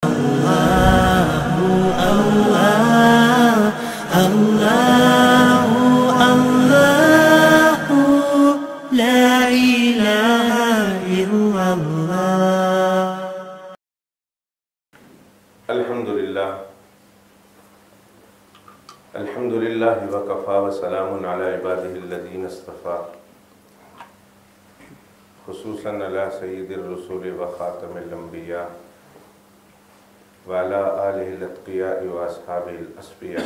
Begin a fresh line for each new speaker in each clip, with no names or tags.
الحمد للہ وکفا وسلام علی عبادہ الذین اصطفیٰ خصوصاً علی سید الرسول وخاتم الانبیاء وعلی آلہ الاتقیاء واصحابہ الاسفیاء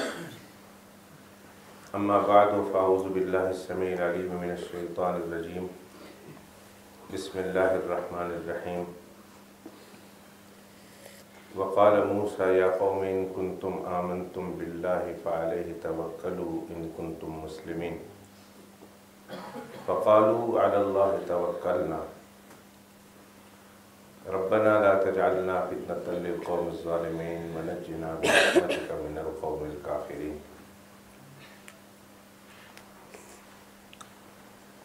اما بعد فاعوذ باللہ السمیع العلیم من الشیطان الرجیم بسم اللہ الرحمن الرحیم وقال موسى يا قوم إن كنتم آمنتم بالله فعليه توكلوا إن كنتم مسلمين فقالوا على الله توكلنا ربنا لا تجعلنا فتنة للقوم الظالمين ونجنا برحمتك من القوم الكافرين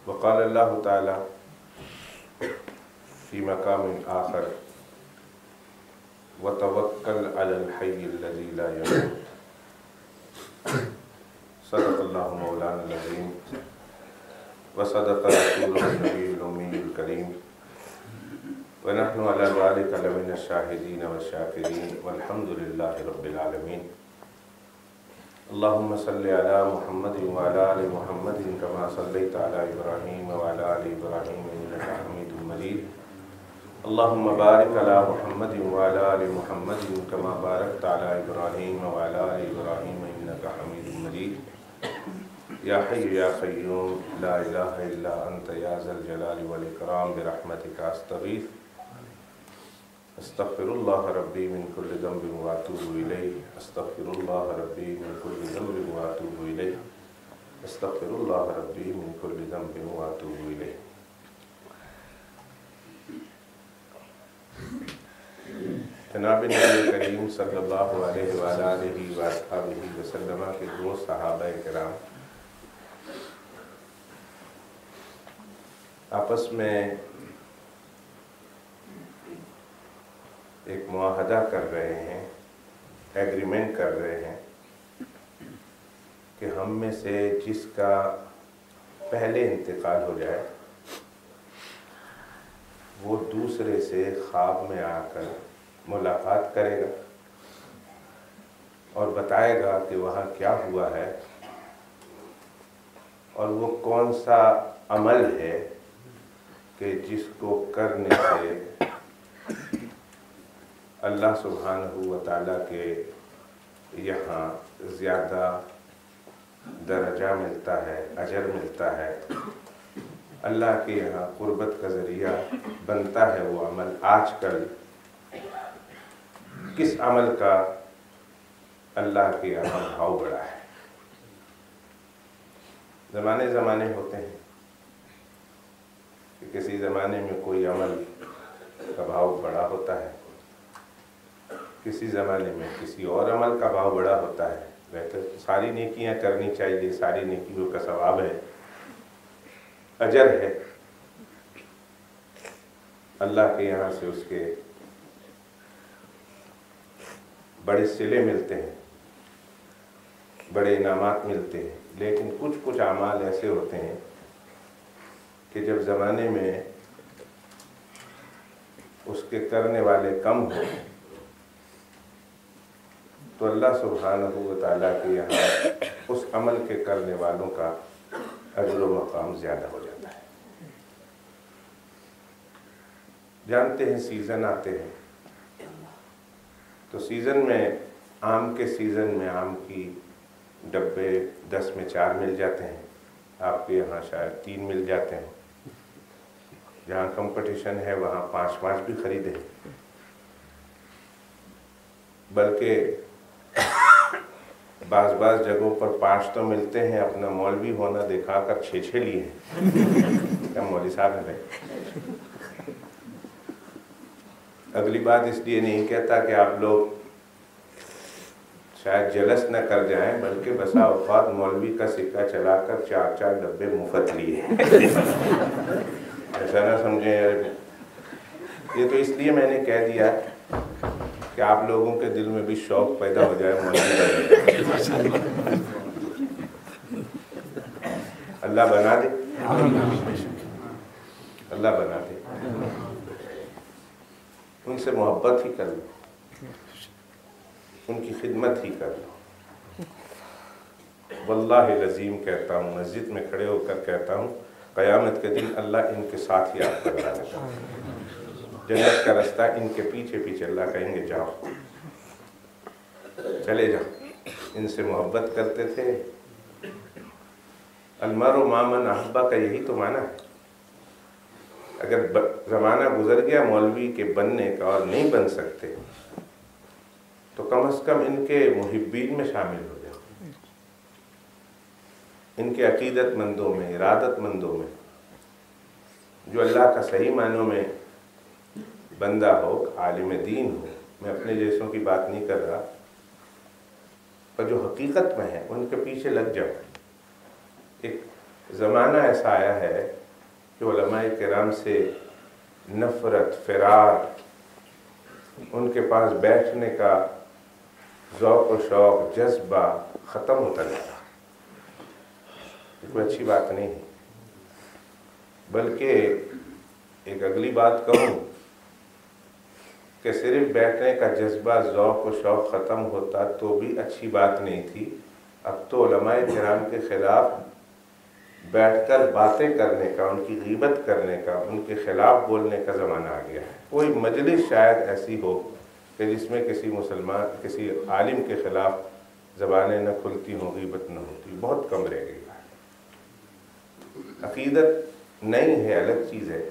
وقال الله تعالى في مقام آخر وتوکل علی الحی الذی لا یموت صدق اللہ مولانا العظیم وصدق رسولہ النبی الأمی الکریم ونحن علی ذلک لمن الشاہدین والشاکرین والحمد للہ رب العالمین اللہم صلی علی محمد وعلی آل محمد کما صلیت علی ابراہیم وعلی آل ابراہیم انک حمید مجید اللہم بارک علی محمد وعلی آل محمد کما بارکت علی ابراہیم وعلی آل ابراہیم انک حمید مجید یا حی یا قیوم لا الہ الا انت یا ذا الجلال والاکرام برحمتک استغیث استغفر اللہ ربی من کل ذنب واتوب الیہ استغفر اللہ ربی من کل ذنب واتوب الیہ استغفر اللہ ربی من کل ذنب واتوب الیہ جناب نبی کریم صلی اللہ علیہ وآلہ وآلہ وسلم کے دو صحابہ کرام آپس میں ایک معاہدہ کر رہے ہیں، ایگریمنٹ کر رہے ہیں کہ ہم میں سے جس کا پہلے انتقال ہو جائے وہ دوسرے سے خواب میں آ کر ملاقات کرے گا اور بتائے گا کہ وہاں کیا ہوا ہے اور وہ کون سا عمل ہے کہ جس کو کرنے سے اللہ سبحانہ و تعالیٰ کے یہاں زیادہ درجہ ملتا ہے، اجر ملتا ہے، اللہ کے یہاں قربت کا ذریعہ بنتا ہے وہ عمل۔ آج کل کس عمل کا اللہ کے یہاں بھاؤ بڑا ہے؟ زمانے ہوتے ہیں کہ کسی زمانے میں کوئی عمل کا بھاؤ بڑا ہوتا ہے، کسی زمانے میں کسی اور عمل کا بھاؤ بڑا ہوتا ہے۔ ویسے ساری نیکیاں کرنی چاہیے، ساری نیکیوں کا ثواب ہے، اجر ہے، اللہ کے یہاں سے اس کے بڑے صلے ملتے ہیں، بڑے انعامات ملتے ہیں، لیکن کچھ اعمال ایسے ہوتے ہیں کہ جب زمانے میں اس کے کرنے والے کم ہوں تو اللہ سبحانہ و تعالیٰ کے یہاں اس عمل کے کرنے والوں کا اجر و مقام زیادہ ہو جاتا ہے۔ جانتے ہیں سیزن آتے ہیں تو سیزن میں آم کے سیزن میں آم کی ڈبے 10 میں 4 مل جاتے ہیں، آپ کے یہاں شاید 3 مل جاتے ہیں، جہاں کمپٹیشن ہے وہاں 5 بھی خریدیں، بلکہ بعض جگہوں پر 5 تو ملتے ہیں، اپنا مولوی ہونا دکھا کر 6 لیے ہیں۔ کیا مولوی صاحب ہیں بھائی؟ اگلی بات اس لیے نہیں کہتا کہ آپ لوگ شاید جلس نہ کر جائیں، بلکہ بسا اوقات مولوی کا سکہ چلا کر 4 ڈبے مفت لیے، ایسا نہ سمجھیں۔ یہ تو اس لیے میں نے کہہ دیا کہ آپ لوگوں کے دل میں بھی شوق پیدا ہو جائے مولوی بننے۔ اللہ بنا دے، اللہ بنا دے، ان سے محبت ہی کر لو، ان کی خدمت ہی کر لو۔ واللہ العظیم کہتا ہوں، مسجد میں کھڑے ہو کر کہتا ہوں، قیامت کے دن اللہ ان کے ساتھ ہی آپ کروا دیتا ہے۔ جنت کا رستہ ان کے پیچھے پیچھے اللہ کہیں گے جاؤ، چلے جاؤ۔ ان سے محبت کرتے تھے۔ المرء مع من احب کا یہی تو معنی ہے۔ اگر زمانہ گزر گیا مولوی کے بننے کا اور نہیں بن سکتے تو کم از کم ان کے محبین میں شامل ہو جاؤ، ان کے عقیدت مندوں میں، ارادت مندوں میں، جو اللہ کا صحیح معنوں میں بندہ ہو، عالم دین ہو۔ میں اپنے جیسوں کی بات نہیں کر رہا، پر جو حقیقت میں ہے ان کے پیچھے لگ جاؤ۔ ایک زمانہ ایسا آیا ہے کہ علماء کرام سے نفرت، فرار، ان کے پاس بیٹھنے کا ذوق و شوق، جذبہ ختم ہوتا جاتا۔ کوئی اچھی بات نہیں ہے، بلکہ ایک اگلی بات کہوں کہ صرف بیٹھنے کا جذبہ، ذوق و شوق ختم ہوتا تو بھی اچھی بات نہیں تھی۔ اب تو علماء کرام کے خلاف بیٹھ کر باتیں کرنے کا، ان کی غیبت کرنے کا، ان کے خلاف بولنے کا زمانہ آ گیا ہے۔ کوئی مجلس شاید ایسی ہو کہ جس میں کسی مسلمان، کسی عالم کے خلاف زبانیں نہ کھلتی ہوں، غیبت نہ ہوتی، بہت کم رہ گئی ہے۔ عقیدت نہیں ہے، الگ چیز ہے،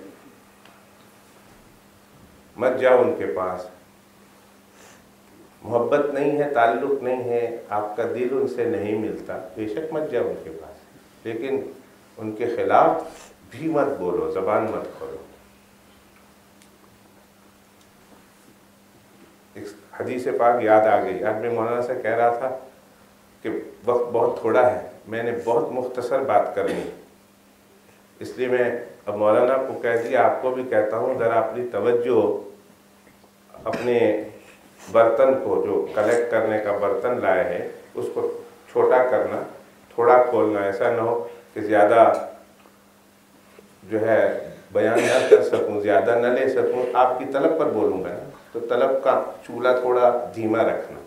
مت جاؤ ان کے پاس۔ محبت نہیں ہے، تعلق نہیں ہے، آپ کا دل ان سے نہیں ملتا، بے شک مت جاؤ ان کے پاس، لیکن ان کے خلاف بھی مت بولو، زبان مت کھولو۔ ایک حدیث پاک یاد آ گئی، آج میں مولانا سے کہہ رہا تھا کہ وقت بہت تھوڑا ہے، میں نے بہت مختصر بات کرنی، اس لیے میں اب مولانا کو کہہ دیا، آپ کو بھی کہتا ہوں، ذرا اپنی توجہ اپنے برتن کو، جو کلیکٹ کرنے کا برتن لائے ہیں، اس کو چھوٹا کرنا، تھوڑا کھولنا، ایسا نہ ہو کہ زیادہ جو ہے بیان نہ کر سکوں، زیادہ نہ لے سکوں، آپ کی طلب پر بولوں گا تو طلب کا چولہا تھوڑا دھیما رکھنا۔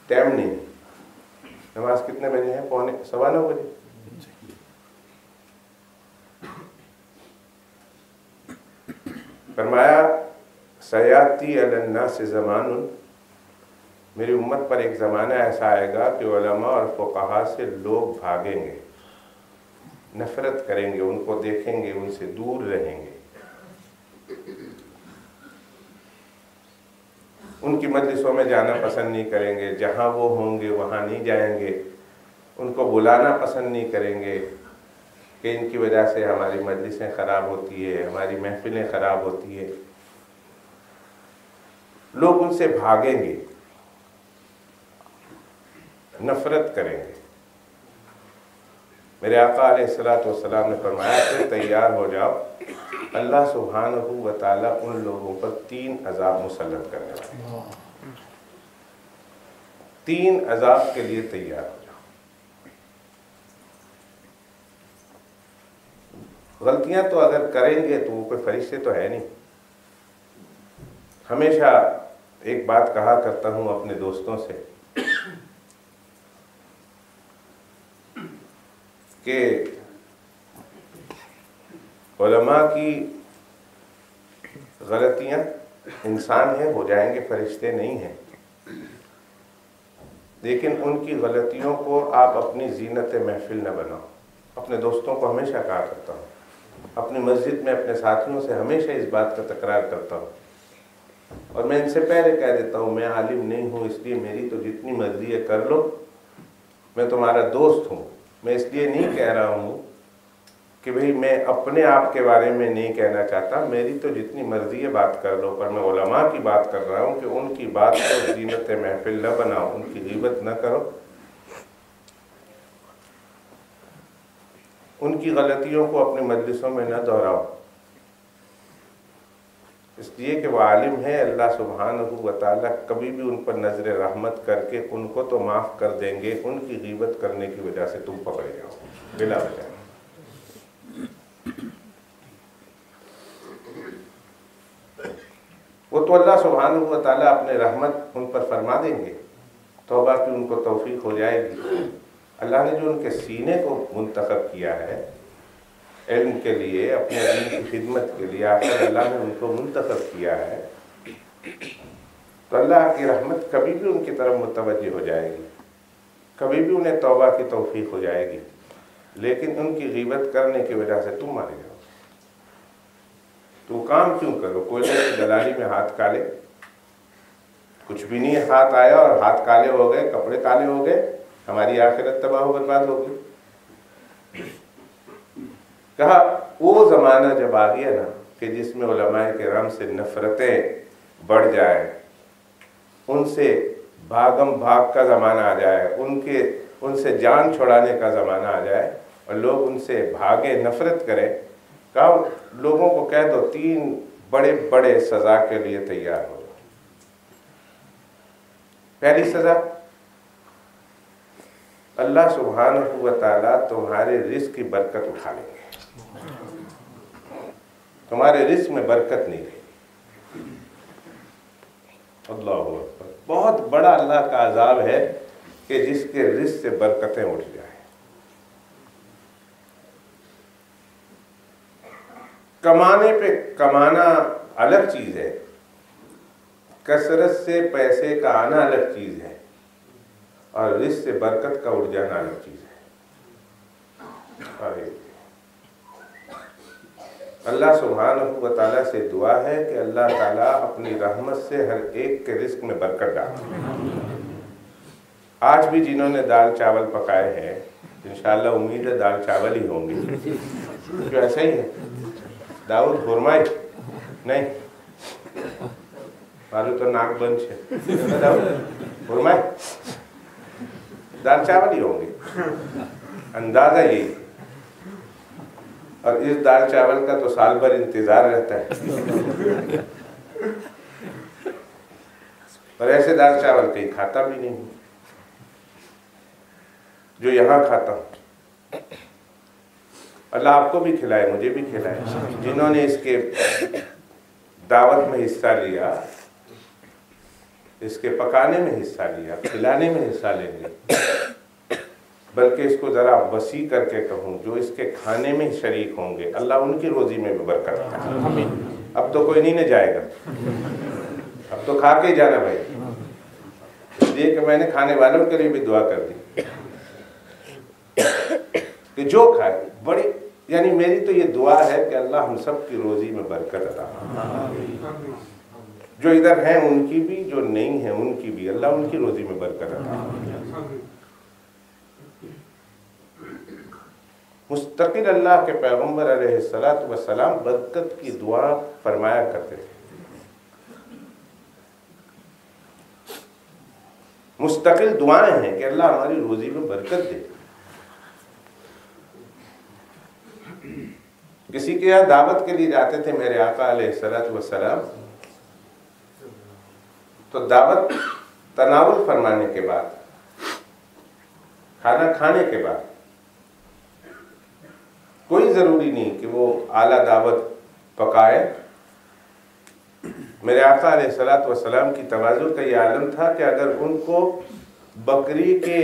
ٹائم نہیں، نماز کتنے بجے ہے؟ 9:15 بجے۔ فرمایا سیاتی علی الناس زمان، میری امت پر ایک زمانہ ایسا آئے گا کہ علماء اور فقہاء سے لوگ بھاگیں گے، نفرت کریں گے، ان کو دیکھیں گے، ان سے دور رہیں گے، ان کی مجلسوں میں جانا پسند نہیں کریں گے، جہاں وہ ہوں گے وہاں نہیں جائیں گے، ان کو بلانا پسند نہیں کریں گے کہ ان کی وجہ سے ہماری مجلسیں خراب ہوتی ہے، ہماری محفلیں خراب ہوتی ہے۔ لوگ ان سے بھاگیں گے، نفرت کریں گے۔ میرے آقا علیہ الصلوۃ والسلام نے فرمایا کہ تیار ہو جاؤ، اللہ سبحانہ و تعالیٰ ان لوگوں پر 3 عذاب مسلط کرنے والے ہیں۔ 3 عذاب کے لیے تیار ہو جاؤ۔ غلطیاں تو اگر کریں گے تو وہ کوئی فرشتے تو ہے نہیں۔ ہمیشہ ایک بات کہا کرتا ہوں اپنے دوستوں سے کہ علماء کی غلطیاں، انسان ہیں، ہو جائیں گے، فرشتے نہیں ہیں، لیکن ان کی غلطیوں کو آپ اپنی زینت محفل نہ بناؤ۔ اپنے دوستوں کو ہمیشہ کہا کرتا ہوں، اپنی مسجد میں اپنے ساتھیوں سے ہمیشہ اس بات کا تکرار کرتا ہوں، اور میں ان سے پہلے کہہ دیتا ہوں، میں عالم نہیں ہوں، اس لیے میری تو جتنی مرضی ہے کر لو، میں تمہارا دوست ہوں۔ میں اس لیے نہیں کہہ رہا ہوں کہ بھئی میں اپنے آپ کے بارے میں نہیں کہنا چاہتا، میری تو جتنی مرضی ہے بات کر لو، پر میں علماء کی بات کر رہا ہوں کہ ان کی بات کو زینت محفل نہ بناؤ، ان کی غیبت نہ کرو، ان کی غلطیوں کو اپنی مجلسوں میں نہ دہراؤ۔ اس لیے کہ وہ عالم ہے، اللہ سبحانہ و تعالیٰ کبھی بھی ان پر نظر رحمت کر کے ان کو تو معاف کر دیں گے، ان کی غیبت کرنے کی وجہ سے تم پکڑے جاؤ بلا وجہ۔ وہ تو اللہ سبحانہ و تعالیٰ اپنے رحمت ان پر فرما دیں گے، توبہ کی ان کو توفیق ہو جائے گی۔ اللہ نے جو ان کے سینے کو منتخب کیا ہے علم کے لیے، اپنے علم کی خدمت کے لیے، آخر اللہ نے ان کو منتخب کیا ہے، تو اللہ کی رحمت کبھی بھی ان کی طرف متوجہ ہو جائے گی، کبھی بھی انہیں توبہ کی توفیق ہو جائے گی، لیکن ان کی غیبت کرنے کی وجہ سے تم مارے جاؤ۔ تو کام کیوں کرو؟ کوئی دلالی میں ہاتھ کالے، کچھ بھی نہیں، ہاتھ آیا اور ہاتھ کالے ہو گئے، کپڑے کالے ہو گئے، ہماری آخرت تباہ و برباد ہوگی۔ کہا وہ زمانہ جب آ گیا نا کہ جس میں علماء کرام سے نفرتیں بڑھ جائیں، ان سے بھاگم بھاگ کا زمانہ آ جائے، ان سے جان چھڑانے کا زمانہ آ جائے اور لوگ ان سے بھاگے، نفرت کریں، کہا لوگوں کو کہہ دو 3 بڑے بڑے سزا کے لیے تیار ہو۔ پہلی سزا، اللہ سبحانہ و تعالیٰ تمہارے رزق کی برکت اٹھا لیں گے، تمہارے رزق میں برکت نہیں رہے۔ اللہ اکبر، بہت بڑا اللہ کا عذاب ہے کہ جس کے رزق سے برکتیں اٹھ جائیں۔ کمانے پہ کمانا الگ چیز ہے، کثرت سے پیسے کا آنا الگ چیز ہے، اور رزق سے برکت کا اٹھ جانا الگ چیز ہے۔ اللہ سبحانہ و تعالیٰ سے دعا ہے کہ اللہ تعالیٰ اپنی رحمت سے ہر ایک کے رزق میں برکت ڈالے۔ آج بھی جنہوں نے دال چاول پکائے ہیں، انشاءاللہ امید ہے دال چاول ہی ہوں گے، کیوں ایسا ہی ہے؟ داؤد فرمائے نہیں مارو تو ناک بند ہے، داؤد فرمائے دال چاول ہی ہوں گے، اندازہ یہی۔ اور اس دال چاول کا تو سال بھر انتظار رہتا ہے، اور ایسے دال چاول کہیں کھاتا بھی نہیں جو یہاں کھاتا ہوں۔ اللہ آپ کو بھی کھلائے، مجھے بھی کھلائے، جنہوں نے اس کے دعوت میں حصہ لیا، اس کے پکانے میں حصہ لیا، کھلانے میں حصہ لیں گے، بلکہ اس کو ذرا وسیع کر کے کہوں، جو اس کے کھانے میں شریک ہوں گے، اللہ ان کی روزی میں بھی برکت کرے۔ اب تو کوئی نہیں جائے گا، اب تو کھا کے ہی جانا بھائی، اس لیے کہ میں نے کھانے والوں کے لیے بھی دعا کر دی کہ جو کھائے بڑی، یعنی میری تو یہ دعا ہے کہ اللہ ہم سب کی روزی میں برکت عطا فرمائے، جو ادھر ہیں ان کی بھی، جو نہیں ہیں ان کی بھی، اللہ ان کی روزی میں برکت عطا فرمائے۔ مستقل اللہ کے پیغمبر علیہ السلام برکت کی دعا فرمایا کرتے تھے، مستقل دعائیں ہیں کہ اللہ ہماری روزی میں برکت دے۔ کسی کے یہاں دعوت کے لیے جاتے تھے میرے آقا علیہ السلام، تو دعوت تناول فرمانے کے بعد، کھانا کھانے کے بعد، کوئی ضروری نہیں کہ وہ اعلیٰ دعوت پکائے۔ میرے آقا علیہ السلام کی تواضع کا یہ عالم تھا کہ اگر ان کو بکری کے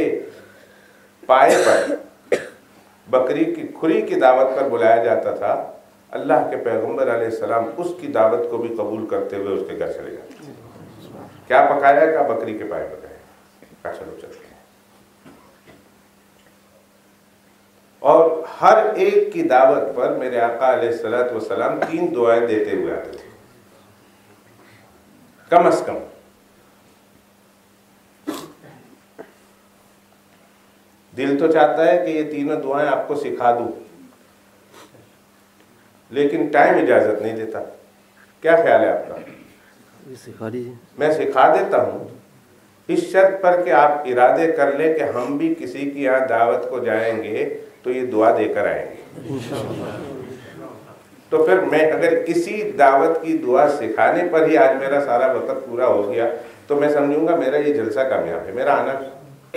پائے پر، بکری کی کھری کی دعوت پر بلایا جاتا تھا، اللہ کے پیغمبر علیہ السلام اس کی دعوت کو بھی قبول کرتے ہوئے اس کے گھر چلے جاتے تھے۔ کیا پکایا ہے؟ کہا بکری کے پائے پکائے، کہا چلو چلتے ہیں۔ اور ہر ایک کی دعوت پر میرے آقا علیہ السلام 3 دعائیں دیتے ہوئے آتے تھے، کم از کم۔ دل تو چاہتا ہے کہ یہ تینوں دعائیں آپ کو سکھا دوں، لیکن ٹائم اجازت نہیں دیتا۔ کیا خیال ہے آپ کا؟
سکھا دیجیے۔
میں سکھا دیتا ہوں، اس شرط پر کہ آپ ارادے کر لیں کہ ہم بھی کسی کی یہاں دعوت کو جائیں گے تو یہ دعا دے کر آئیں گے۔ تو پھر میں اگر کسی دعوت کی دعا سکھانے پر ہی آج میرا سارا وقت پورا ہو گیا تو میں سمجھوں گا میرا یہ جلسہ کامیاب ہے، میرا آنا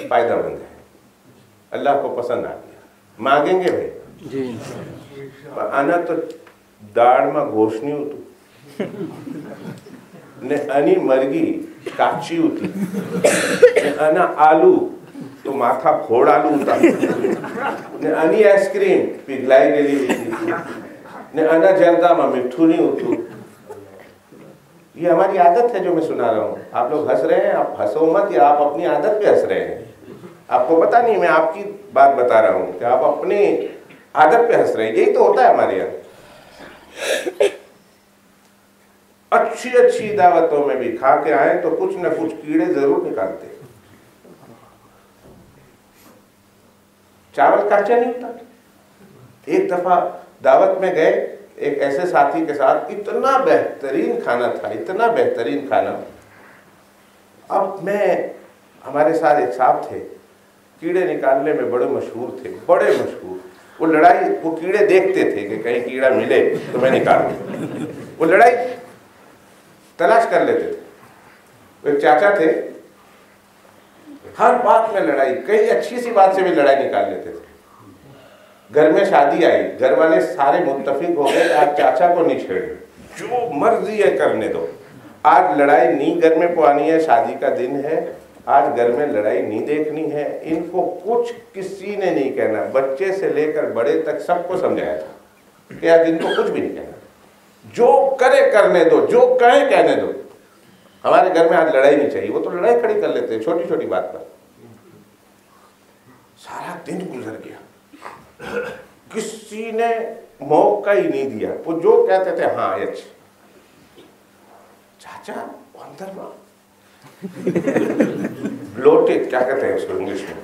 فائدہ مند ہے، اللہ کو پسند آ گیا۔ مانگیں گے بھائی
جی
آنا تو داڑ میں گوشت نہیں ہوتی نے انی مرگی کاچی ہوتی نے انا آلو تو ماتھا پھوڑ آلو ہوتا نے انی آئس کریم پگلائی گلی ہوتی نے انا جردہ میں مٹھو نہیں ہوتی۔ یہ ہماری عادت ہے جو میں سنا رہا ہوں، آپ لوگ ہنس رہے ہیں، آپ ہنسو مت یا آپ اپنی عادت پہ ہنس رہے ہیں، آپ کو پتہ نہیں، میں آپ کی بات بتا رہا ہوں کہ آپ اپنی عادت پہ ہنس رہے ہیں۔ یہی تو ہوتا ہے ہمارے یہاں، اچھی دعوتوں میں بھی کھا کے آئیں تو کچھ نہ کچھ کیڑے ضرور نکالتے۔ چاول کاچا نہیں ہوتا۔ ایک دفعہ دعوت میں گئے، ایک ایسے ساتھی کے ساتھ، اتنا بہترین کھانا تھا، اتنا بہترین کھانا۔ اب میں ہمارے ساتھ ایک صاحب تھے، کیڑے نکالنے میں بڑے مشہور تھے، بڑے مشہور۔ وہ لڑائی، وہ کیڑے دیکھتے تھے کہ کہیں کیڑا ملے تو میں نکالوں، وہ لڑائی تلاش کر لیتے تھے۔ وہ ایک چاچا تھے، ہر بات میں لڑائی، کئی اچھی سی بات سے بھی لڑائی نکال لیتے تھے۔ گھر میں شادی آئی، گھر والے سارے متفق ہو گئے کہ آج چاچا کو نہیں چھیڑنا، جو مرضی ہے کرنے دو، آج لڑائی نہیں گھر میں پوانی ہے، شادی کا دن ہے، آج گھر میں لڑائی نہیں دیکھنی ہے۔ ان کو کچھ کسی نے نہیں کہنا، بچے سے لے کر بڑے تک سب کو سمجھایا تھا کہ آج ان کو کچھ بھی نہیں کہنا، جو کرے کرنے دو، جو کہیں کہنے دو۔ ہمارے گھر میں آج لڑائی نہیں چاہیے، وہ تو لڑائی کھڑی کر لیتے ہیں چھوٹی چھوٹی بات پر۔ سارا دن گزر گیا، کسی نے موقع ہی نہیں دیا، وہ جو کہتے تھے ہاں اچھا چاچا اندر ماں بلوٹڈ، کیا کہتے ہیں اس کو انگلش میں،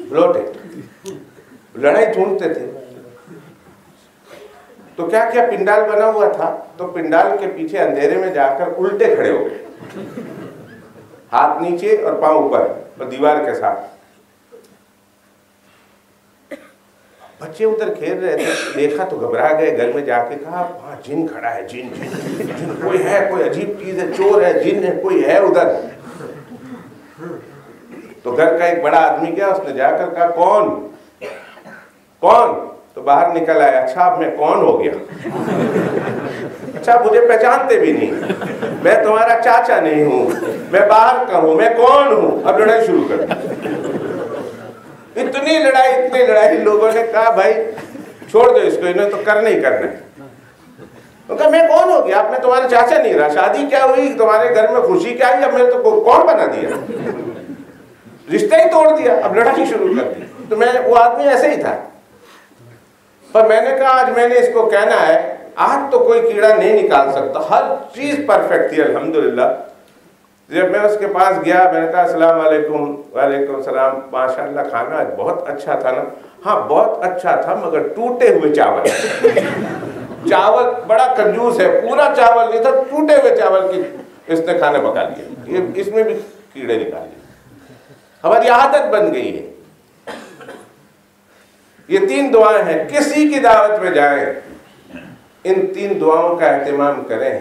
بلوٹڈ، لڑائی ڈھونڈتے تھے۔ تو کیا کیا پنڈال بنا ہوا تھا، تو پنڈال کے پیچھے اندھیرے میں جا کر الٹے کھڑے ہو گئے، ہاتھ نیچے اور پاؤں اوپر اور دیوار کے ساتھ۔ بچے ادھر کھیل رہے تھے، دیکھا تو گھبرا گئے، گھر میں جا کے کہا وہاں جن کھڑا ہے، جن جن جن، کوئی ہے، کوئی عجیب چیز ہے، چور ہے، جن ہے، کوئی ہے ادھر۔ تو گھر کا ایک بڑا آدمی کیا، اس نے جا کر کہا کون کون، تو باہر نکل آیا، اچھا اب میں کون ہو گیا، اچھا مجھے پہچانتے بھی نہیں، میں تمہارا چاچا نہیں ہوں، میں باہر کا ہوں، میں کون ہوں۔ اب لڑائی شروع کر دی، اتنی لڑائی، لوگوں نے کہا بھائی چھوڑ دو اس کو، انہیں تو کرنا ہی کرنا ہے۔ کہا میں کون ہو گیا، اب میں تمہارا چاچا نہیں رہا، شادی کیا ہوئی، تمہارے گھر میں خوشی کیا آئی، اب میں تو کون بنا دیا، رشتہ ہی توڑ دیا، اب لڑائی شروع کر دی۔ تو وہ آدمی ایسے ہی تھا، پر میں نے کہا آج میں نے اس کو کہنا ہے، آج تو کوئی کیڑا نہیں نکال سکتا، ہر چیز پرفیکٹ تھی الحمدللہ۔ جب میں اس کے پاس گیا، میں نے کہا السلام علیکم۔ وعلیکم السلام، ماشاءاللہ کھانا بہت اچھا تھا نا؟ ہاں بہت اچھا تھا، مگر ٹوٹے ہوئے چاول، چاول بڑا کنجوس ہے، پورا چاول نہیں تھا، ٹوٹے ہوئے چاول کی اس نے کھانا پکا لیا، اس میں بھی کیڑے نکال لیے۔ ہماری عادت بن گئی ہے۔ یہ 3 دعائیں ہیں، کسی کی دعوت میں جائیں ان 3 دعاؤں کا اہتمام کریں،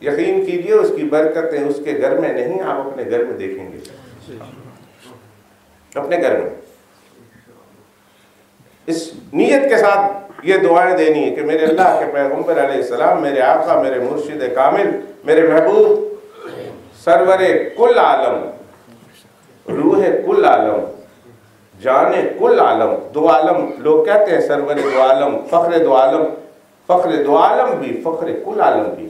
یقین کیجئے اس کی برکتیں اس کے گھر میں نہیں، آپ اپنے گھر میں دیکھیں گے، اپنے گھر میں۔ اس نیت کے ساتھ یہ دعائیں دینی ہے کہ میرے اللہ کے پیغمبر علیہ السلام، میرے آقا، میرے مرشد کامل، میرے محبوب، سرور کل عالم، روح کل عالم، جان کل عالم، 2 عالم لوگ کہتے ہیں، سرور 2 عالم، فخر 2 عالم، فخر 2 عالم بھی، فخر کل عالم بھی،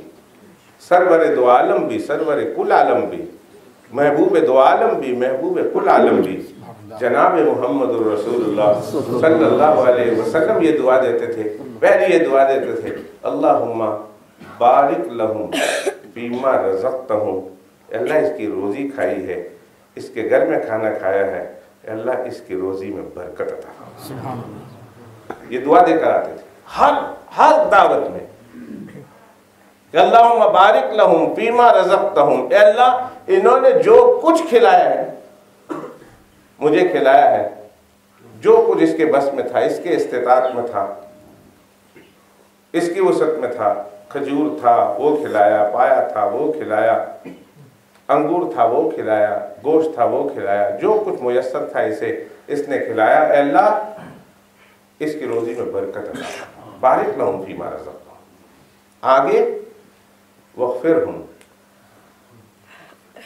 سرور 2 عالم بھی، سرور کل عالم بھی، محبوب 2 عالم بھی، محبوب کل عالم بھی، جناب محمد الرسول اللہ صلی اللہ علیہ وسلم یہ دعا دیتے تھے۔ پہلی یہ دعا دیتے تھے، اللہم بارک لہم فیما رزقتہم، اللہ اس کی روزی کھائی ہے، اس کے گھر میں کھانا کھایا ہے، اللہ اس کی روزی میں برکت عطا فرما۔ یہ دعا دے کر آتے تھے ہر دعوت میں کہ اللہم بارک لہم فیما رزقتہم، اے اللہ انہوں نے جو کچھ کھلایا ہے، مجھے کھلایا ہے، جو کچھ اس کے بس میں تھا، اس کے استطاعت میں تھا، اس کی وسعت میں تھا، کھجور تھا وہ کھلایا، پایا تھا وہ کھلایا، انگور تھا وہ کھلایا، گوشت تھا وہ کھلایا، جو کچھ میسر تھا اسے اس نے کھلایا۔ اے اللہ اس کی روزی میں برکت عطا فرما، بارک لہم فیما رزقتہم۔ آگے واغفرہم،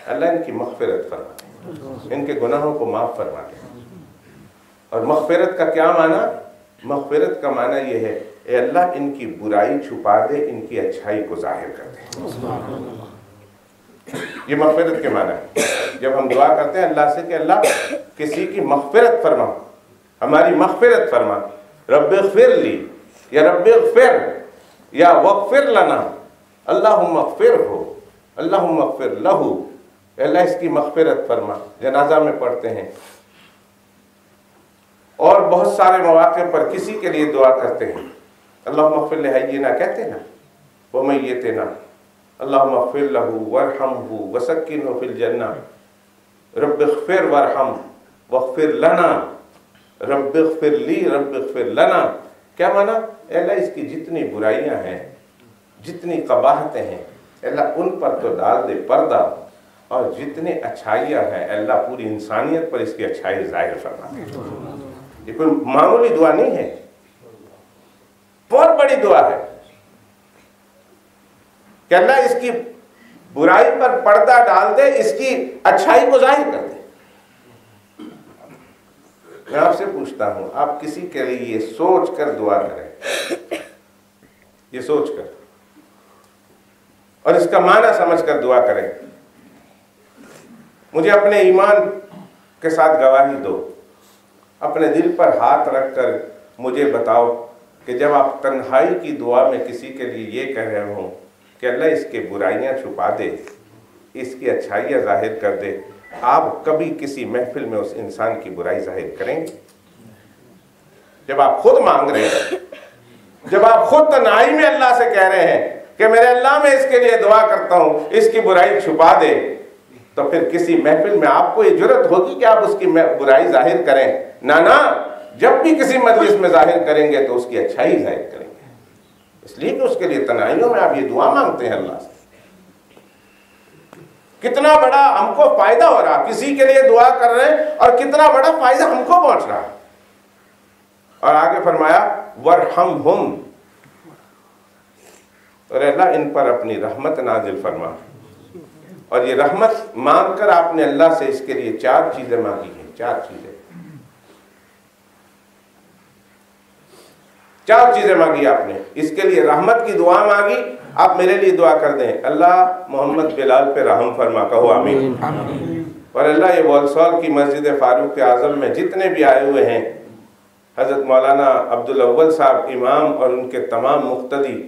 اللہ ان کی مغفرت فرما دے، ان کے گناہوں کو معاف فرما دے۔ اور مغفرت کا کیا معنی؟ مغفرت کا معنی یہ ہے اے اللہ ان کی برائی چھپا دے، ان کی اچھائی کو ظاہر کر دے۔ یہ مغفرت کے معنی ہے۔ جب ہم دعا کرتے ہیں اللہ سے کہ اللہ کسی کی مغفرت فرما، ہماری مغفرت فرما، رب اغفر لی یا رب اغفر یا واغفر لنا، اللہم اغفر ہو، اللہم اغفر لہو، اللہ اس کی مغفرت فرما، جنازہ میں پڑھتے ہیں۔ اور بہت سارے مواقع پر کسی کے لیے دعا کرتے ہیں، اللہم اغفر لحینا کہتے نا ومیتنا، اللہم اغفر لہو وارحمہ وسکنہ فی الجنہ، رب اغفر وارحم واغفر لنا، رب اغفر لی رب اغفر لنا۔ کیا مانا؟ اے اللہ اس کی جتنی برائیاں ہیں، جتنی قباحتیں ہیں، اے اللہ ان پر تو ڈال دے پردہ، اور جتنی اچھائیاں ہیں اے اللہ پوری انسانیت پر اس کی اچھائی ظاہر فرما دے۔ یہ کوئی معمولی دعا نہیں ہے، بہت بڑی دعا ہے کہ اللہ اس کی برائی پر پردہ ڈال دے، اس کی اچھائی کو ظاہر کر دے۔ میں آپ سے پوچھتا ہوں، آپ کسی کے لیے یہ سوچ کر دعا کریں، یہ سوچ کر اور اس کا معنی سمجھ کر دعا کریں، مجھے اپنے ایمان کے ساتھ گواہی دو، اپنے دل پر ہاتھ رکھ کر مجھے بتاؤ کہ جب آپ تنہائی کی دعا میں کسی کے لیے یہ کہہ رہے ہوں کہ اللہ اس کے برائیاں چھپا دے، اس کی اچھائیاں ظاہر کر دے، آپ کبھی کسی محفل میں اس انسان کی برائی ظاہر کریں گے؟ جب آپ خود مانگ رہے ہیں، جب آپ خود تنہائی میں اللہ سے کہہ رہے ہیں کہ میرے اللہ میں اس کے لیے دعا کرتا ہوں اس کی برائی چھپا دے، تو پھر کسی محفل میں آپ کو یہ جرت ہوگی کہ آپ اس کی برائی ظاہر کریں؟ نہ، جب بھی کسی مجلس میں ظاہر کریں گے تو اس کی اچھائی ظاہر کریں گے، اس لیے کہ اس کے لیے تنہائیوں میں آپ یہ دعا مانگتے ہیں اللہ سے۔ کتنا بڑا ہم کو فائدہ ہو رہا، کسی کے لیے دعا کر رہے ہیں اور کتنا بڑا فائدہ ہم کو پہنچ رہا۔ اور آگے فرمایا وارحمہم، اور اللہ ان پر اپنی رحمت نازل فرما۔ اور یہ رحمت مانگ کر آپ نے اللہ سے اس کے لیے 4 چیزیں مانگی ہیں، 4 چیزیں مانگی آپ نے، اس کے لیے رحمت کی دعا مانگی۔ آپ میرے لیے دعا کر دیں، اللہ محمد بلال پہ رحم فرما، کہو آمین۔ اور اللہ یہ والسول کی مسجد فاروق اعظم میں جتنے بھی آئے ہوئے ہیں، حضرت مولانا عبدالاول صاحب امام اور ان کے تمام مقتدی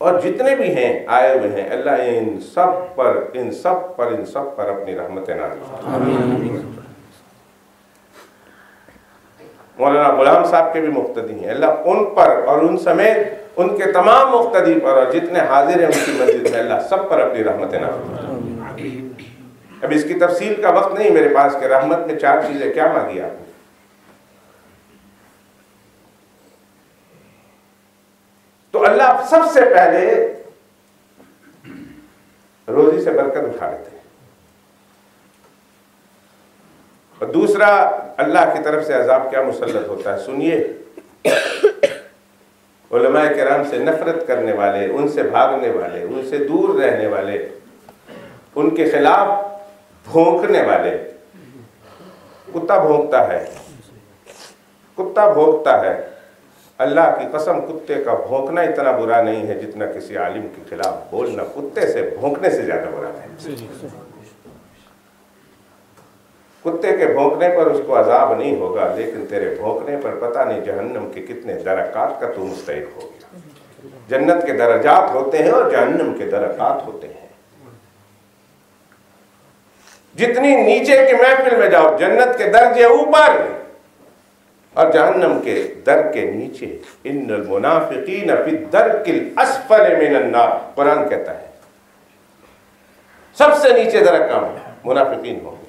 اور جتنے بھی ہیں آئے ہوئے ہیں، اللہ ان سب پر اپنی رحمت نازل فرما۔ مولانا غلام صاحب کے بھی مقتدی ہیں، اللہ ان پر اور ان سمیت ان کے تمام مقتدی پر اور جتنے حاضر ہیں ان کی مسجد میں، اللہ سب پر اپنی رحمت نازل فرما۔ اب اس کی تفصیل کا وقت نہیں میرے پاس کہ رحمت میں 4 چیزیں کیا مانگی آپ نے۔ تو اللہ سب سے پہلے روزی سے برکت اٹھا لیتے ہیں، اور دوسرا اللہ کی طرف سے عذاب کیا مسلط ہوتا ہے، سنیے۔ علماء کرام سے نفرت کرنے والے، ان سے بھاگنے والے، ان سے دور رہنے والے، ان کے خلاف بھونکنے والے، کتا بھونکتا ہے، اللہ کی قسم کتے کا بھونکنا اتنا برا نہیں ہے جتنا کسی عالم کے خلاف بولنا کتے سے بھونکنے سے زیادہ برا ہے۔ کتے کے بھونکنے پر اس کو عذاب نہیں ہوگا، لیکن تیرے بھونکنے پر پتہ نہیں جہنم کے کتنے درکات کا تو مستحق ہو گیا۔ جنت کے درجات ہوتے ہیں اور جہنم کے درکات ہوتے ہیں۔ جتنی نیچے کی محفل میں جاؤ جنت کے درجے اوپر اور جہنم کے در کے نیچے۔ ان المنافقین فی الدرک الاسفل من النار، قرآن کہتا ہے سب سے نیچے درکہ میں منافقین ہوں گے۔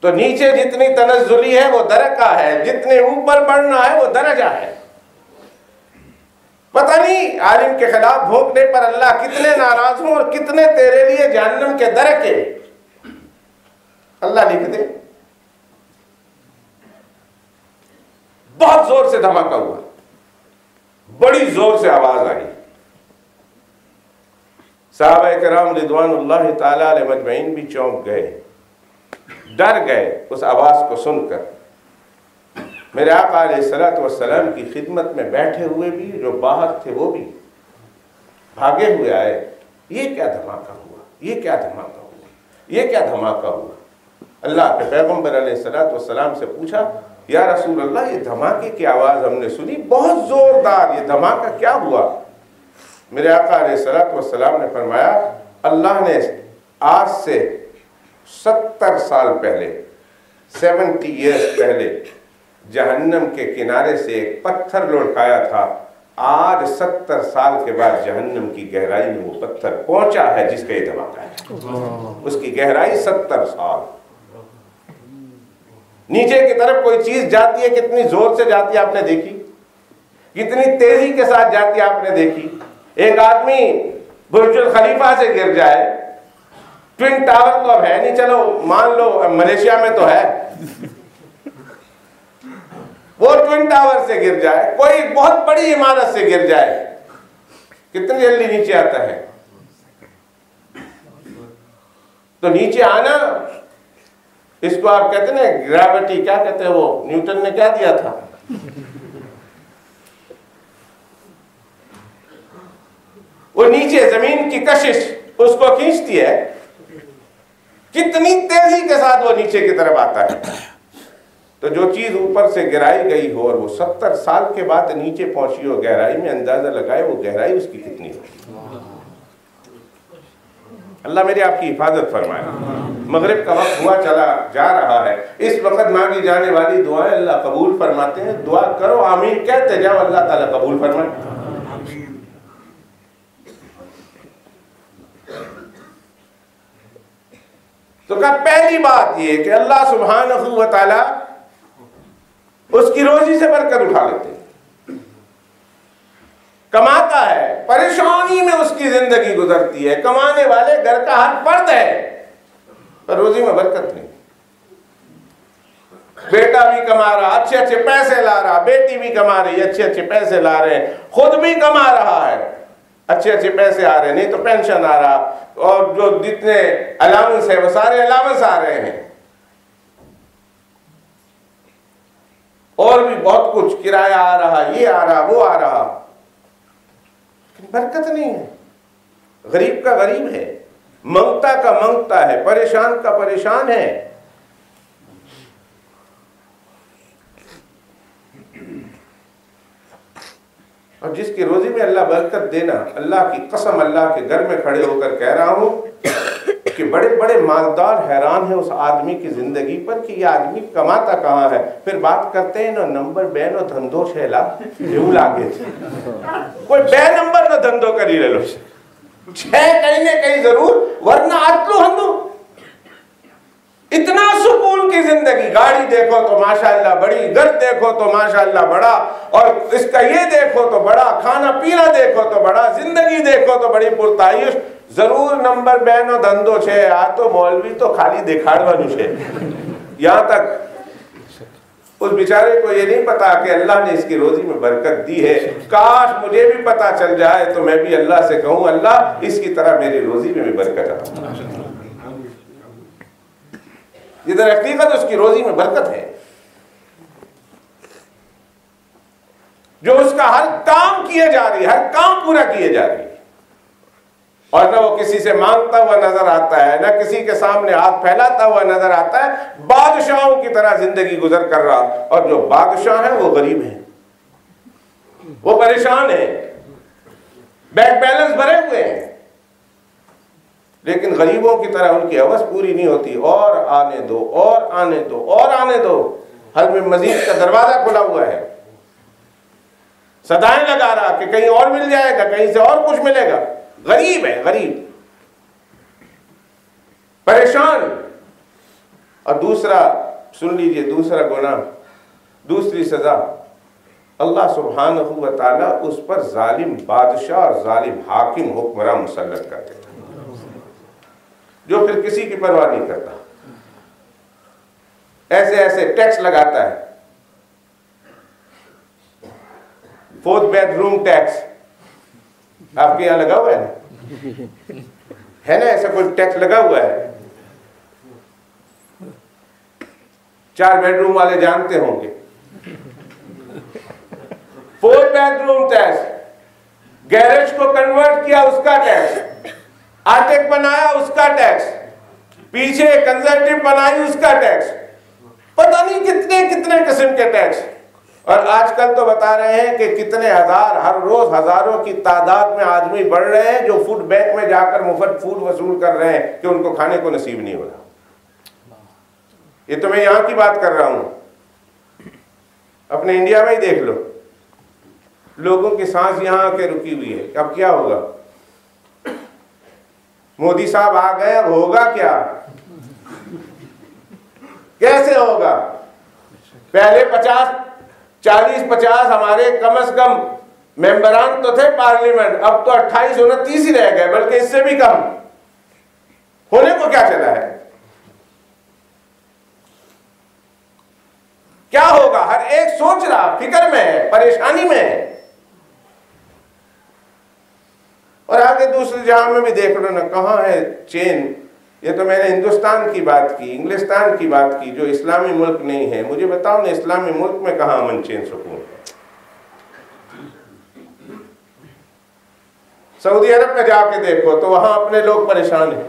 تو نیچے جتنی تنزلی ہے وہ درکہ ہے، جتنے اوپر بڑھنا ہے وہ درجہ ہے۔ پتہ نہیں عالم کے خلاف بھونکنے پر اللہ کتنے ناراض ہوں اور کتنے تیرے لیے جہنم کے درکے اللہ لکھ دے۔ بہت زور سے دھماکہ ہوا، بڑی زور سے آواز آئی، صحابہ کرام رضوان اللہ تعالی علیہ مجمعین بھی چونک گئے، ڈر گئے اس آواز کو سن کر۔ میرے آقا علیہ الصلوۃ والسلام کی خدمت میں بیٹھے ہوئے بھی جو باہر تھے وہ بھی بھاگے ہوئے آئے، یہ کیا دھماکہ ہوا، یہ کیا دھماکہ ہوا، یہ کیا دھماکہ ہوا۔ اللہ کے پیغمبر علیہ الصلوۃ والسلام سے پوچھا، یا رسول اللہ یہ دھماکے کی آواز ہم نے سنی بہت زوردار، یہ دھماکہ کیا ہوا؟ میرے آقا علیہ الصلوۃ والسلام نے فرمایا، اللہ نے آج سے 70 سال پہلے 70 ایئرز پہلے جہنم کے کنارے سے ایک پتھر لڑکایا تھا، آج 70 سال کے بعد جہنم کی گہرائی میں وہ پتھر پہنچا ہے جس کا یہ دھماکہ ہے، اس کی گہرائی 70 سال۔ نیچے کی طرف کوئی چیز جاتی ہے کتنی زور سے جاتی ہے آپ نے دیکھی، کتنی تیزی کے ساتھ جاتی ہے آپ نے دیکھی۔ ایک آدمی برج الخلیفہ سے گر جائے، ٹوین ٹاور تو اب ہے نہیں، چلو مان لو ملیشیا میں تو ہے، وہ ٹوین ٹاور سے گر جائے، کوئی بہت بڑی عمارت سے گر جائے، کتنی جلدی نیچے آتا ہے۔ تو نیچے آنا، اس کو آپ کہتے ہیں گریوٹی، کیا کہتے ہیں وہ، نیوٹن نے کیا دیا تھا، وہ نیچے زمین کی کشش اس کو کھینچتی ہے، کتنی تیزی کے ساتھ وہ نیچے کی طرف آتا ہے۔ تو جو چیز اوپر سے گرائی گئی ہو اور وہ 70 سال کے بعد نیچے پہنچی ہو گہرائی میں، اندازہ لگائے وہ گہرائی اس کی کتنی ہوگی۔ اللہ میری آپ کی حفاظت فرمائے۔ مغرب کا وقت ہوا چلا جا رہا ہے، اس وقت مانگی جانے والی دعائیں اللہ قبول فرماتے ہیں، دعا کرو آمین کہتے جاؤ، اللہ تعالیٰ قبول فرمائے۔ تو کہا پہلی بات یہ کہ اللہ سبحانہ و تعالیٰ اس کی روزی سے برکت اٹھا لیتے ہیں، کماتا ہے، پریشانی میں اس کی زندگی گزرتی ہے، کمانے والے گھر کا ہر فرد ہے، پر روزی میں برکت نہیں۔ بیٹا بھی کما رہا، اچھے اچھے پیسے لا رہا، بیٹی بھی کما رہی، اچھے اچھے پیسے لا رہے ہیں، خود بھی کما رہا ہے، اچھے اچھے پیسے آ رہے ہیں، نہیں تو پینشن آ رہا، اور جو جتنے الاؤنس ہے وہ سارے الاؤنس آ رہے ہیں، اور بھی بہت کچھ، کرایہ آ رہا، یہ آ رہا، وہ آ رہا، لیکن برکت نہیں ہے۔ غریب کا غریب ہے، منگتا کا منگتا ہے، پریشان کا پریشان ہے۔ اور جس کی روزی میں اللہ برکت دینا، اللہ کی قسم اللہ کے گھر میں کھڑے ہو کر کہہ رہا ہوں کہ بڑے بڑے مالدار حیران ہیں اس آدمی کی زندگی پر کہ یہ آدمی کماتا کہاں ہے۔ پھر بات کرتے ہیں نا نمبر بے نو دھندو شیلا جو لاگے کوئی بے نمبر نہ دھندو کری لے لو، چھ کہیں نہ کہیں ضرور، ورنہ آتلو ہندو۔ اتنا سکون کی زندگی، گاڑی دیکھو تو ماشاءاللہ بڑی، گھر دیکھو تو ماشاءاللہ بڑا، اور اس کا یہ دیکھو تو بڑا، کھانا پینا دیکھو تو بڑا، زندگی دیکھو تو بڑی پرتعیش، ضرور نمبر بینو دھندو چھے، آ تو مولوی تو خالی دکھاڑوا نو چھے۔ یہاں تک اس بیچارے کو یہ نہیں پتا کہ اللہ نے اس کی روزی میں برکت دی ہے۔ کاش مجھے بھی پتا چل جائے تو میں بھی اللہ سے کہوں اللہ اس کی طرح میری روزی میں بھی برکت ہے۔ یہ در حقیقت اس کی روزی میں برکت ہے، جو اس کا ہر کام کیے جا رہی ہے، ہر کام پورا کیے جا رہی ہے، اور نہ وہ کسی سے مانگتا ہوا نظر آتا ہے، نہ کسی کے سامنے ہاتھ پھیلاتا ہوا نظر آتا ہے، بادشاہوں کی طرح زندگی گزر کر رہا۔ اور جو بادشاہ ہیں وہ غریب ہیں، وہ پریشان ہیں، بینک بیلنس بھرے ہوئے ہیں، لیکن غریبوں کی طرح ان کی ہوس پوری نہیں ہوتی، اور آنے دو، اور آنے دو، اور آنے دو، حل میں مزید کا دروازہ کھلا ہوا ہے، صدائیں لگا رہا کہ کہیں اور مل جائے گا، کہیں سے اور کچھ ملے گا۔ غریب ہے، غریب، پریشان۔ اور دوسرا سن لیجئے، دوسرا گناہ، دوسری سزا، اللہ سبحانہ و تعالیٰ اس پر ظالم بادشاہ اور ظالم حاکم حکمراں مسلط کر دیتا جو پھر کسی کی پرواہ نہیں کرتا، ایسے ایسے ٹیکس لگاتا ہے، 4th بیڈ روم ٹیکس آپ کے یہاں لگا ہوا ہے نا ایسا کوئی ٹیکس لگا ہوا ہے؟ 4 بیڈ روم والے جانتے ہوں گے 4 بیڈ روم ٹیکس، گیریج کو کنورٹ کیا اس کا ٹیکس، آٹک بنایا اس کا ٹیکس، پیچھے کنزرٹیو بنائی اس کا ٹیکس، پتہ نہیں کتنے قسم کے ٹیکس۔ اور آج کل تو بتا رہے ہیں کہ کتنے ہزار، ہر روز ہزاروں کی تعداد میں آدمی بڑھ رہے ہیں جو فوڈ بینک میں جا کر مفت فوڈ وصول کر رہے ہیں کہ ان کو کھانے کو نصیب نہیں ہو رہا۔ یہ تو میں یہاں کی بات کر رہا ہوں، اپنے انڈیا میں ہی دیکھ لو، لوگوں کی سانس یہاں آ کے رکی ہوئی ہے۔ اب کیا ہوگا؟ مودی صاحب آ گئے، اب ہوگا کیا؟ کیسے ہوگا؟ پہلے 40-50 ہمارے کم از کم ممبران تو تھے پارلیمنٹ، اب تو 28-29 ہی رہ گئے، بلکہ اس سے بھی کم۔ ہونے کو کیا چلا ہے؟ کیا ہوگا؟ ہر ایک سوچ رہا، فکر میں ہے، پریشانی میں ہے۔ اور آگے دوسرے جہاں میں بھی دیکھ رہا نا، کہاں ہے چین؟ یہ تو میں نے ہندوستان کی بات کی، انگلستان کی بات کی، جو اسلامی ملک نہیں ہے۔ مجھے بتاؤ نا، اسلامی ملک میں کہاں امن چین سکون؟ سعودی عرب میں جا کے دیکھو تو وہاں اپنے لوگ پریشان ہیں،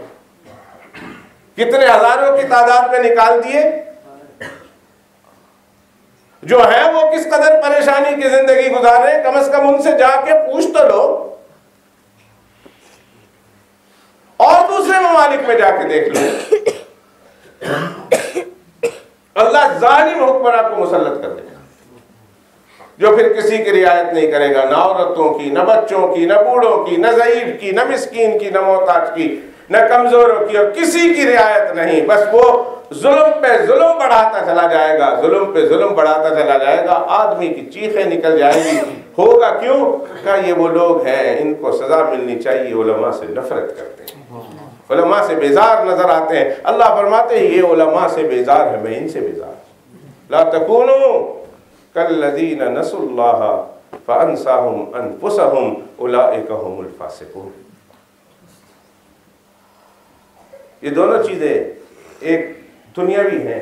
کتنے ہزاروں کی تعداد میں نکال دیے، جو ہیں وہ کس قدر پریشانی کی زندگی گزار رہے ہیں، کم از کم ان سے جا کے پوچھ تو لو۔ اور دوسرے ممالک میں جا کے دیکھ لو، اللہ ظالم حکمراں کو مسلط کر دے گا جو پھر کسی کی رعایت نہیں کرے گا، نہ عورتوں کی، نہ بچوں کی، نہ بوڑھوں کی، نہ ضعیف کی، نہ مسکین کی، نہ محتاج کی، نہ کمزوروں کی، اور کسی کی رعایت نہیں۔ بس وہ ظلم پہ ظلم بڑھاتا چلا جائے گا، ظلم پہ ظلم بڑھاتا چلا جائے گا، آدمی کی چیخیں نکل جائیں گی۔ ہوگا کیوں؟ کہ یہ وہ لوگ ہیں، ان کو سزا ملنی چاہیے، علماء سے نفرت کرتے ہیں، علماء سے بیزار نظر آتے ہیں۔ اللہ فرماتے ہیں یہ علماء سے بیزار ہے، میں ان سے بیزار ہوں۔ لا تکونوا کالذین نسوا اللہ فانساہم انفسہم اولئک هم الفاسقون۔ یہ دونوں چیزیں ایک دنیاوی ہیں۔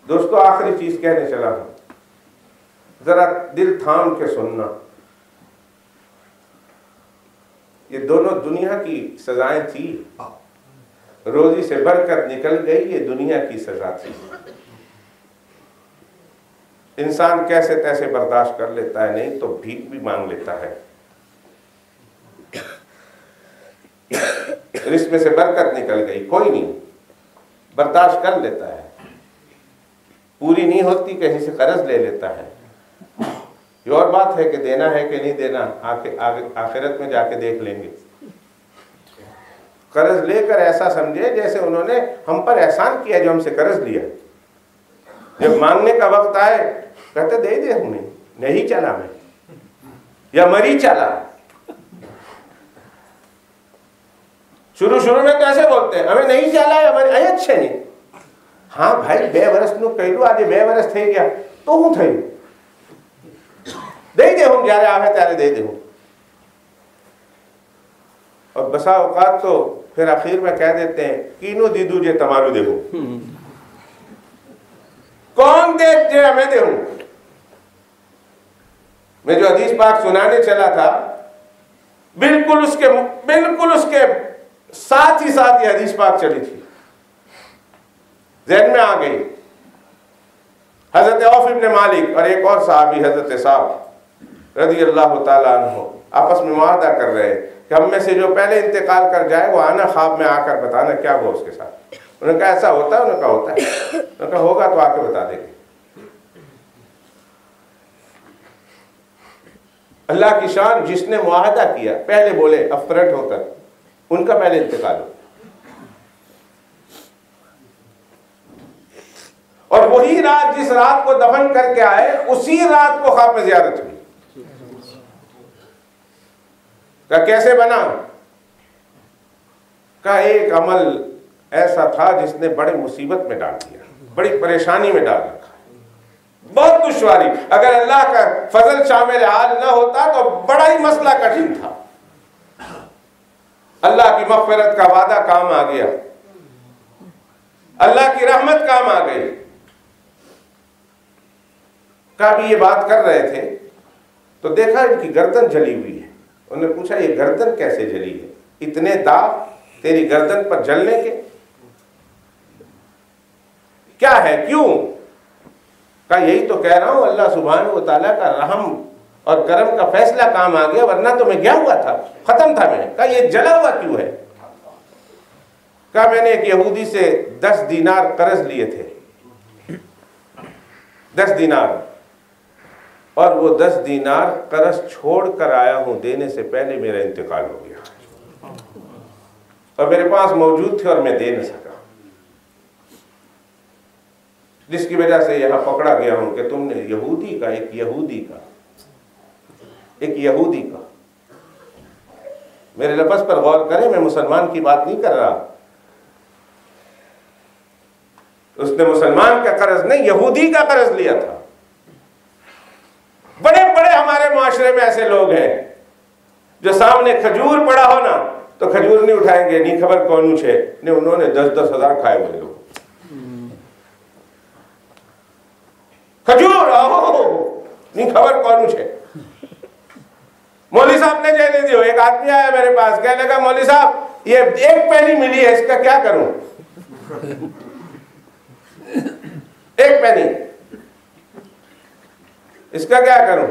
دوستو آخری چیز کہنے چلا ہوں، ذرا دل تھام کے سننا، یہ دونوں دنیا کی سزائیں تھی، روزی سے برکت نکل گئی، یہ دنیا کی سزا تھی۔ انسان کیسے تیسے برداشت کر لیتا ہے، نہیں تو بھیک بھی مانگ لیتا ہے، رزق میں سے برکت نکل گئی، کوئی نہیں، برداشت کر لیتا ہے، پوری نہیں ہوتی کہیں سے قرض لے لیتا ہے۔ یہ اور بات ہے کہ دینا ہے کہ نہیں دینا، آخرت میں جا کے دیکھ لیں گے۔ قرض لے کر ایسا سمجھے جیسے انہوں نے ہم پر احسان کیا جو ہم سے قرض لیا، جب مانگنے کا وقت آئے کہتے دے دے، ہم نہیں چلا میں، یا مری چلا۔ شروع میں تو ایسے بولتے ہیں، ہمیں نہیں چلا ہے، ہمارے اچھے نہیں۔ ہاں بھائی، 2 برس نو کہلو، آج 2 برس تھے گیا تو ہوں تھے دے دے ہوں، جارے آوے تیارے دے دے ہوں۔ اور بسا اوقات تو پھر آخر میں کہہ دیتے ہیں کینو دیدو جے تمارو دے ہوں، کون دے جے ہمیں دے ہوں۔ میں جو حدیث پاک سنانے چلا تھا، بالکل اس کے ساتھ ہی ساتھ یہ حدیث پاک چلی تھی، ذہن میں آ گئی۔ حضرت عوف ابن مالک اور ایک اور صحابی حضرت صاحب رضی اللہ تعالیٰ عنہ آپس میں معاہدہ کر رہے کہ ہم میں سے جو پہلے انتقال کر جائے وہ آنا خواب میں آ کر بتانا کیا ہوا اس کے ساتھ۔ انہوں نے کہا ایسا ہوتا ہے؟ انہوں نے کہا ہوتا ہے۔ انہوں نے کہا ہوگا تو آ کے بتا دیں گے۔ اللہ کی شان، جس نے معاہدہ کیا پہلے بولے افرٹ ہو کر، ان کا پہلے انتقال ہو، اور اور وہی رات جس رات کو دفن کر کے آئے اسی رات کو خواب میں زیارت ہوئی. کہ کیسے بنا؟ کہ ایک عمل ایسا تھا جس نے بڑے مصیبت میں ڈال دیا, بڑی پریشانی میں ڈال رکھا, بہت دشواری. اگر اللہ کا فضل شامل حال نہ ہوتا تو بڑا ہی مسئلہ کٹھن تھا. اللہ کی مغفرت کا وعدہ کام آ گیا, اللہ کی رحمت کام آ گئی. کبھی یہ بات کر رہے تھے تو دیکھا ان کی گردن جلی ہوئی ہے. انہوں نے پوچھا یہ گردن کیسے جلی ہے؟ اتنے داغ تیری گردن پر جلنے کے کیا ہے, کیوں؟ کہا یہی تو کہہ رہا ہوں, اللہ سبحانہ و تعالیٰ کا رحم اور کرم کا فیصلہ کام آ گیا, ورنہ تو میں گیا ہوا تھا, ختم تھا میں. کہا یہ جلا ہوا کیوں ہے؟ کہا میں نے ایک یہودی سے 10 دینار قرض لیے تھے, 10 دینار, اور وہ 10 دینار قرض چھوڑ کر آیا ہوں, دینے سے پہلے میرا انتقال ہو گیا, اور میرے پاس موجود تھے اور میں دے نہ سکا, جس کی وجہ سے یہاں پکڑا گیا ہوں کہ تم نے یہودی کا ایک یہودی کا میرے لفظ پر غور کریں, میں مسلمان کی بات نہیں کر رہا, اس نے مسلمان کا قرض نہیں یہودی کا قرض لیا تھا. بڑے بڑے ہمارے معاشرے میں ایسے لوگ ہیں جو سامنے کھجور پڑا ہو نا تو کھجور نہیں اٹھائیں گے, نہیں خبر کون چھے, نہیں انہوں نے 10-10 ہزار کھائے ہوئے لوگ. کھجور نہیں خبر کون چھے. مولوی صاحب نے جینے دیو, ایک آدمی آیا میرے پاس, کہنے لگا مولوی صاحب یہ 1 پینی ملی ہے, اس کا کیا کروں؟ 1 پینی, اس کا کیا کروں؟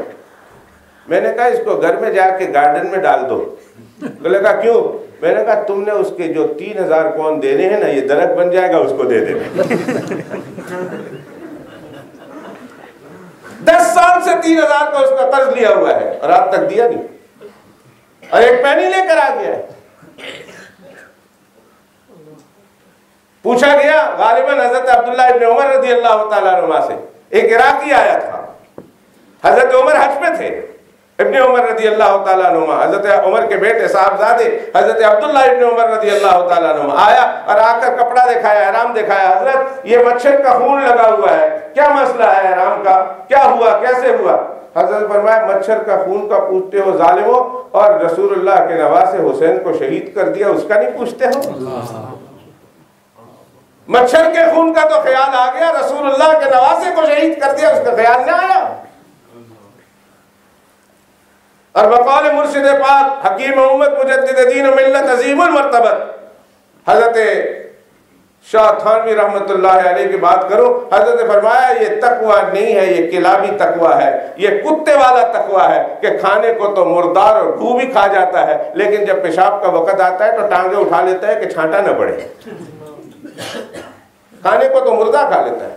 میں نے کہا اس کو گھر میں جا کے گارڈن میں ڈال دو. تو لگا کیوں؟ میں نے کہا تم نے اس کے جو 3000 پاؤنڈ دینے ہیں نا, یہ درخت بن جائے گا, اس کو دے دینا. 10 سال سے 3000 کا اس کا قرض لیا ہوا ہے اور آج تک دیا نہیں, اور 1 پینی لے کر آ گیا ہے. پوچھا گیا غالباً حضرت عبداللہ ابن عمر رضی اللہ تعالیٰ عنہ سے, ایک عراقی آیا تھا, حضرت عمر حج میں تھے, ابن عمر رضی اللہ تعالیٰ عنہ, حضرت عمر کے بیٹے صاحبزادے حضرت عبداللہ ابن عمر رضی اللہ تعالیٰ عنہ آیا اور آ کر کپڑا دکھایا, احرام دکھایا. حضرت یہ مچھر کا خون لگا ہوا ہے, کیا مسئلہ ہے احرام کا, کیا ہوا, کیسے ہوا؟ حضرت فرمایا مچھر کا خون کا پوچھتے ہو ظالموں, اور رسول اللہ کے نواسے حسین کو شہید کر دیا, اس کا نہیں پوچھتے ہو؟ مچھر کے خون کا تو خیال آ گیا, رسول اللہ کے نواسے کو شہید کر دیا, اس کا خیال نہ آیا. اور بقول مرشد پاک حکیم امت مجدد دین و ملت عظیم المرتبت حضرت شاہ تھانوی رحمت اللہ علیہ کی بات کروں, حضرت فرمایا یہ تقوی نہیں ہے, یہ کلابی تقوی ہے, یہ کتے والا تقوی ہے کہ کھانے کو تو مردار اور گو بھی کھا جاتا ہے, لیکن جب پیشاب کا وقت آتا ہے تو ٹانگیں اٹھا لیتا ہے کہ چھانٹا نہ پڑے. کھانے کو تو مردہ کھا لیتا ہے,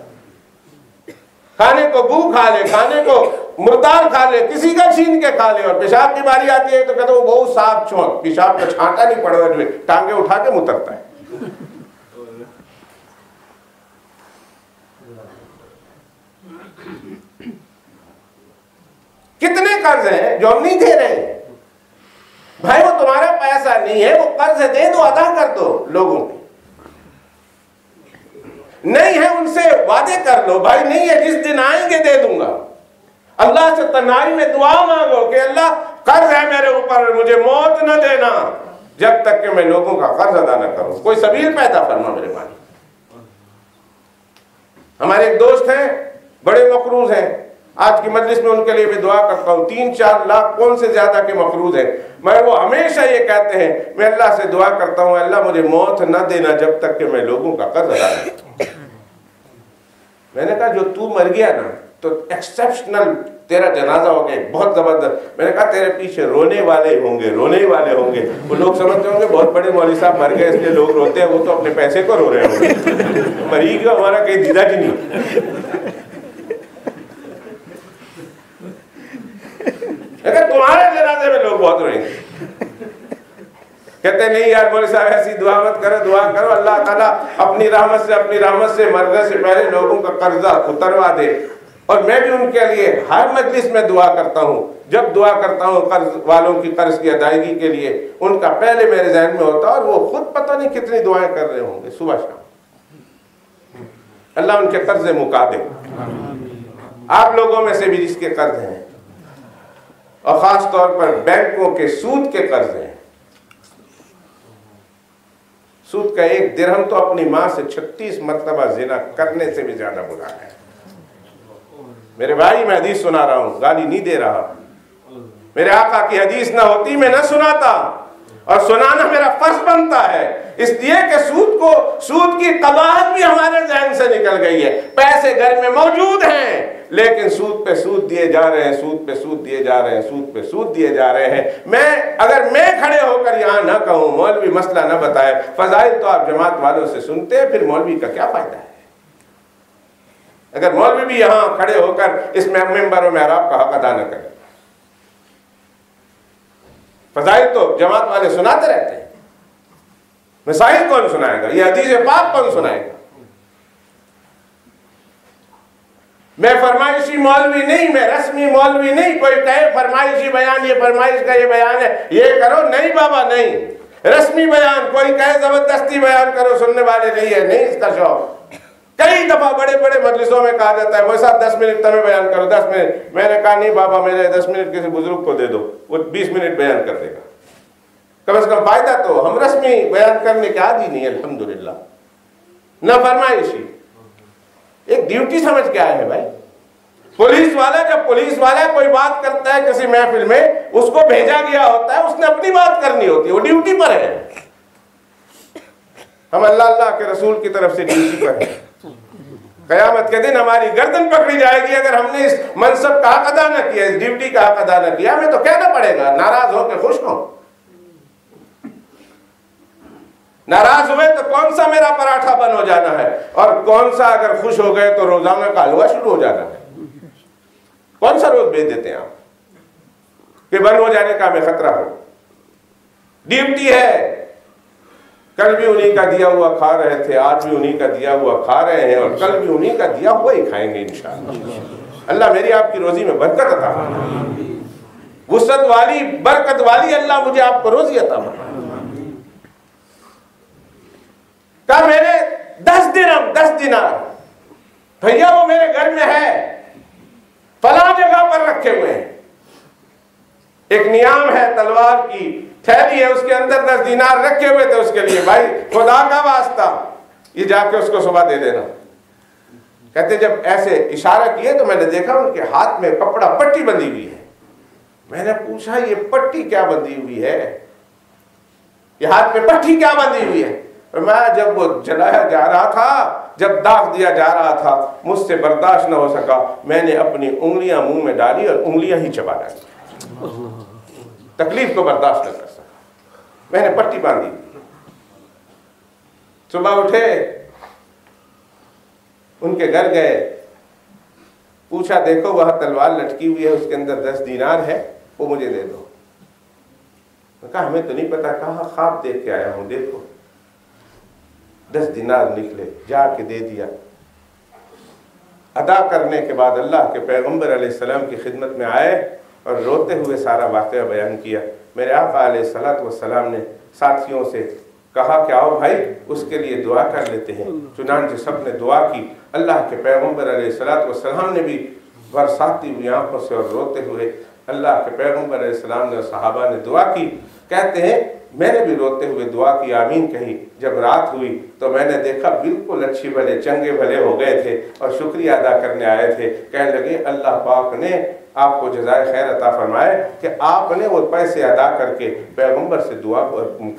کھانے کو گو کھا لے, کھانے کو مردار کھا لے, کسی کا چھین کے کھا لے, اور پیشاب کی باری آتی ہے تو کہتے وہ بہت صاف چھوٹ, پیشاب کا چھانٹا نہیں پڑ رہا, جو ٹانگیں اٹھا کے مترتا ہے. کتنے قرض ہیں جو ہم نہیں دے رہے بھائی, وہ تمہارا پیسہ نہیں ہے, وہ قرض دے دو, ادا کر دو لوگوں کو. نہیں ہے ان سے وعدے کر لو, بھائی نہیں ہے جس دن آئیں گے دے دوں گا. اللہ سے تنہائی میں دعا مانگو کہ اللہ قرض ہے میرے اوپر, مجھے موت نہ دینا جب تک کہ میں لوگوں کا قرض ادا نہ کروں. کوئی سبیل پیدا فرما میرے بھائی. ہمارے ایک دوست ہیں, بڑے مقروض ہیں, آج کی مجلس میں ان کے لیے بھی دعا کرتا ہوں. 3-4 لاکھ کون سے زیادہ کے مقروض ہیں, مگر وہ ہمیشہ یہ کہتے ہیں میں اللہ سے دعا کرتا ہوں اللہ مجھے موت نہ دینا جب تک کہ میں لوگوں کا قرض ادا نہ کروں. میں نے کہا جو تو مر گیا نا تو ایکسپشنل تیرا جنازہ ہو گیا, بہت زبردست. میں نے کہا تیرے پیچھے رونے والے ہوں گے, رونے والے ہوں گے. وہ لوگ سمجھتے ہوں گے بہت بڑے مولوی صاحب مر گئے اس لیے لوگ روتے ہیں, وہ تو اپنے پیسے کو رو رہے ہوں گے. مری گا ہمارا کہیں دیدہ کی نہیں. اگر تمہارے جنازے میں لوگ بہت روئیں گے کہتے ہیں نہیں یار مولوی صاحب ایسی دعا مت کرو، دعا کرو اللہ تعالیٰ اپنی رحمت سے مرنے سے پہلے لوگوں کا قرضہ اتروا دے۔ اور میں بھی ان کے لیے ہر مجلس میں دعا کرتا ہوں، جب دعا کرتا ہوں قرض والوں کی قرض کی ادائیگی کے لیے، ان کا پہلے میرے ذہن میں ہوتا ہے، اور وہ خود پتہ نہیں کتنی دعائیں کر رہے ہوں گے صبح شام۔ اللہ ان کے قرض مکا دے۔ آپ لوگوں میں سے بھی جس کے قرض ہیں، اور خاص طور پر بینکوں کے سود کے قرض ہیں، سود کا 1 درہم تو اپنی ماں سے 36 مرتبہ زنا کرنے سے بھی زیادہ برا ہے۔ میرے بھائی میں حدیث سنا رہا ہوں، گالی نہیں دے رہا، میرے آقا کی حدیث نہ ہوتی میں نہ سناتا، اور سنانا میرا فرض بنتا ہے، اس لیے کہ سود کی قباحت بھی ہمارے ذہن سے نکل گئی ہے۔ پیسے گھر میں موجود ہیں لیکن سود پہ سود دیے جا رہے ہیں، سود پہ سود دیے جا رہے ہیں، سود پہ سود دیے جا رہے ہیں۔ اگر میں کھڑے ہو کر یہاں نہ کہوں، مولوی مسئلہ نہ بتائے، فضائل تو آپ جماعت والوں سے سنتے ہیں، پھر مولوی کا کیا فائدہ ہے؟ اگر مولوی بھی یہاں کھڑے ہو کر اس میں منبر و محراب کا حق ادا نہ کرے، فضائل تو جماعت والے سناتے رہتے ہیں، مسائل کون سنائے گا؟ یہ حدیث پاک کون سنائے گا؟ میں فرمائشی مولوی نہیں، میں رسمی مولوی نہیں، کوئی کہے فرمائشی بیان، یہ فرمائش کا یہ بیان ہے یہ کرو، نہیں بابا نہیں۔ رسمی بیان کوئی کہے زبردستی بیان کرو، سننے والے نہیں ہے، نہیں اس کا شوق۔ کئی دفعہ بڑے بڑے مجلسوں میں کہا جاتا ہے وہ صاحب 10 منٹ تمہیں بیان کرو، 10 منٹ۔ میں نے کہا نہیں بابا میرے 10 منٹ کسی بزرگ کو دے دو، وہ 20 منٹ بیان کر دے گا، کم از کم فائدہ تو۔ ہم رسمی بیان کرنے کے عادی نہیں الحمدللہ، نہ فرمائشی۔ ایک ڈیوٹی سمجھ کے آئے ہیں بھائی۔ پولیس والا جب پولیس والا کوئی بات کرتا ہے کسی محفل میں، اس کو بھیجا گیا ہوتا ہے، اس نے اپنی بات کرنی ہوتی ہے، وہ ڈیوٹی پر ہے۔ ہم اللہ کے رسول کی طرف سے ڈیوٹی پر ہیں۔ قیامت کے دن ہماری گردن پکڑی جائے گی اگر ہم نے اس منصب کا حق ادا نہ کیا، اس ڈیوٹی کا حق ادا نہ کیا۔ ہمیں تو کہنا پڑے گا، ناراض ہو کے خوش ہوں۔ ناراض ہوئے تو کون سا میرا پراٹھا بند ہو جانا ہے، اور کون سا اگر خوش ہو گئے تو روزانہ کا حلوہ شروع ہو جانا ہے۔ کون سا روز بھیج دیتے ہیں آپ کہ بند ہو جانے کا ہمیں خطرہ ہو؟ ڈیوٹی ہے۔ کل بھی انہی کا دیا ہوا کھا رہے تھے، آج بھی انہی کا دیا ہوا کھا رہے ہیں، اور کل بھی انہی کا دیا ہوا ہی کھائیں گے انشاءاللہ۔ اللہ میری آپ کی روزی میں برکت عطا فرمائے، وسعت والی برکت والی اللہ مجھے آپ کو روزی عطا فرمائے۔ کہا میرے 10 درہم 10 دینار بھیا وہ میرے گھر میں ہے، فلاں جگہ پر رکھے ہوئے ہیں، ایک نیام ہے تلوار کی تھیلی ہے، اس کے اندر 10 دینار رکھے ہوئے تھے اس کے لیے، بھائی خدا کا واسطہ یہ جا کے اس کو صبح دے دینا۔ کہتے جب ایسے اشارہ کیے تو میں نے دیکھا ان کے ہاتھ میں کپڑا پٹی بندھی ہوئی ہے۔ میں نے پوچھا یہ پٹی کیا بندھی ہوئی ہے، یہ ہاتھ میں پٹی کیا بندھی ہوئی ہے؟ میں جب وہ جلایا جا رہا تھا، جب داغ دیا جا رہا تھا، مجھ سے برداشت نہ ہو سکا، میں نے اپنی انگلیاں منہ میں ڈالی اور انگلیاں ہی چبا ڈالی، تکلیف کو برداشت نہ کر سکا، میں نے پٹی باندھی۔ صبح اٹھے، ان کے گھر گئے، پوچھا دیکھو وہاں تلوار لٹکی ہوئی ہے، اس کے اندر 10 دینار ہے، وہ مجھے دے دو۔ میں کہا ہمیں تو نہیں پتا، کہا خواب دیکھ کے آیا ہوں، دیکھو 10 دینار نکلے، جا کے دے دیا۔ ادا کرنے کے بعد اللہ کے پیغمبر علیہ السلام کی خدمت میں آئے اور روتے ہوئے سارا واقعہ بیان کیا۔ میرے آقا علیہ السلام نے ساتھیوں سے کہا کہ آؤ بھائی اس کے لیے دعا کر لیتے ہیں۔ چنانچہ سب نے دعا کی۔ اللہ کے پیغمبر علیہ السلام نے بھی برساتی ہوئی آنکھوں سے اور روتے ہوئے اللہ کے پیغمبر علیہ السلام نے اور صحابہ نے دعا کی۔ کہتے ہیں میں نے بھی روتے ہوئے دعا کی، آمین کہی۔ جب رات ہوئی تو میں نے دیکھا بالکل اچھی بھلے چنگے بھلے ہو گئے تھے اور شکریہ ادا کرنے آئے تھے۔ کہنے لگے اللہ پاک نے آپ کو جزائے خیر عطا فرمائے کہ آپ نے وہ پیسے ادا کر کے پیغمبر سے دعا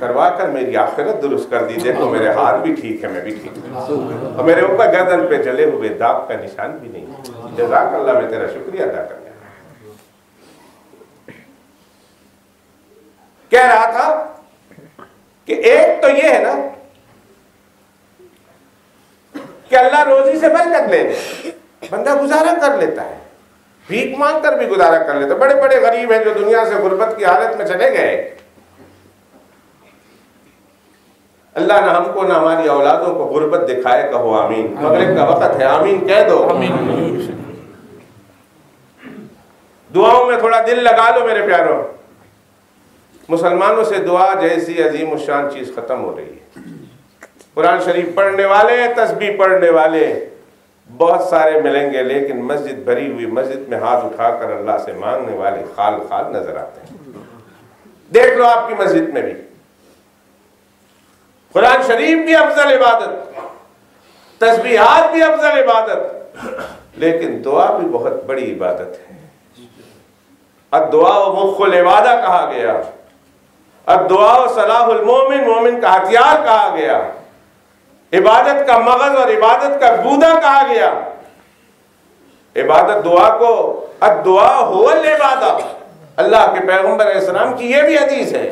کروا کر میری آخرت درست کر دی۔ دیکھو میرے ہاتھ بھی ٹھیک ہے، میں بھی ٹھیک ہوں، اور میرے اوپر گردن پہ جلے ہوئے داغ کا نشان بھی نہیں۔ جزاک اللہ، میں تیرا شکریہ ادا کرنے کہہ رہا تھا کہ ایک تو یہ ہے نا کہ اللہ روزی سے برکت لے دے، بندہ گزارا کر لیتا ہے، بھیک مانگ کر بھی گزارا کر لیتا ہے۔ بڑے بڑے غریب ہیں جو دنیا سے غربت کی حالت میں چلے گئے، اللہ نہ ہم کو نہ ہماری اولادوں کو غربت دکھائے، کہو آمین۔ مغرب کا وقت ہے، آمین کہہ دو۔ دعاؤں میں تھوڑا دل لگا لو میرے پیاروں، مسلمانوں سے دعا جیسی عظیم الشان چیز ختم ہو رہی ہے۔ قرآن شریف پڑھنے والے، تسبیح پڑھنے والے بہت سارے ملیں گے، لیکن مسجد بھری ہوئی مسجد میں ہاتھ اٹھا کر اللہ سے مانگنے والے خال خال نظر آتے ہیں۔ دیکھ لو آپ کی مسجد میں بھی قرآن شریف بھی افضل عبادت، تسبیحات بھی افضل عبادت، لیکن دعا بھی بہت بڑی عبادت ہے۔ الدعاء مخ العبادہ کہا گیا، الدعاء صلاح المومن، مومن کا ہتھیار کہا گیا، عبادت کا مغز اور عبادت کا گودا کہا گیا۔ عبادت دعا کو الدعاء هو العبادہ، اللہ کے پیغمبر علیہ السلام کی یہ بھی حدیث ہے۔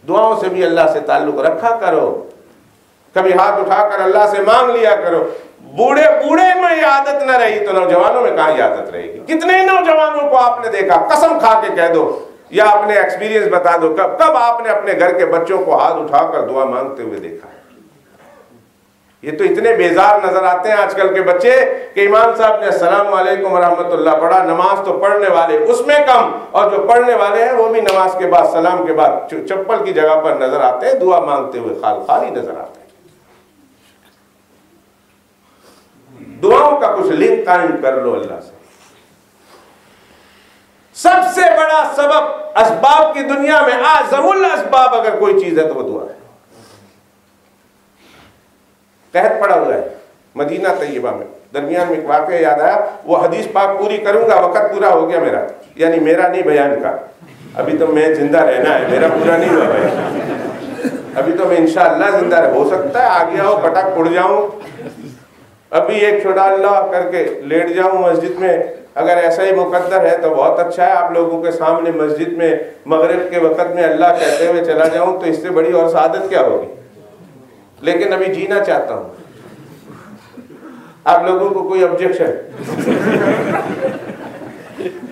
دعاؤں سے بھی اللہ سے تعلق رکھا کرو، کبھی ہاتھ اٹھا کر اللہ سے مانگ لیا کرو۔ بوڑھے میں یہ عادت نہ رہی تو نوجوانوں میں کہاں یہ عادت رہے گی؟ کتنے نوجوانوں کو آپ نے دیکھا، قسم کھا کے کہہ دو یا اپنے ایکسپیرینس بتا دو، کب آپ نے اپنے گھر کے بچوں کو ہاتھ اٹھا کر دعا مانگتے ہوئے دیکھا؟ یہ تو اتنے بیزار نظر آتے ہیں آج کل کے بچے کہ امام صاحب نے السلام علیکم ورحمۃ اللہ پڑھا، نماز تو پڑھنے والے اس میں کم، اور جو پڑھنے والے ہیں وہ بھی نماز کے بعد سلام کے بعد چپل کی جگہ پر نظر آتے ہیں، دعا مانگتے ہوئے خالی نظر آتے ہیں۔ دعاؤں کا کچھ لنک قائم کر لو اللہ سے۔ سب سے بڑا سبب اسباب کی دنیا میں، اعظم الاسباب اگر کوئی چیز ہے تو وہ دعا ہے۔ قحط پڑا ہوا ہے مدینہ طیبہ میں، درمیان میں ایک واقعہ یاد آیا، وہ حدیث پاک پوری کروں گا، وقت پورا ہو گیا میرا، یعنی میرا نہیں بیان کا، ابھی تو میں زندہ رہنا ہے، میرا پورا نہیں ہوا بیان، ابھی تو میں انشاءاللہ زندہ رہ، ہو سکتا ہے آ گیا ہو پٹک اڑ جاؤں، ابھی ایک چھوٹا اللہ کر کے لیٹ جاؤں مسجد میں، اگر ایسا ہی مقدر ہے تو بہت اچھا ہے، آپ لوگوں کے سامنے مسجد میں مغرب کے وقت میں اللہ کہتے ہوئے چلا جاؤں تو اس سے بڑی اور سعادت کیا ہوگی؟ لیکن ابھی جینا چاہتا ہوں۔ آپ لوگوں کو کوئی آبجیکشن؟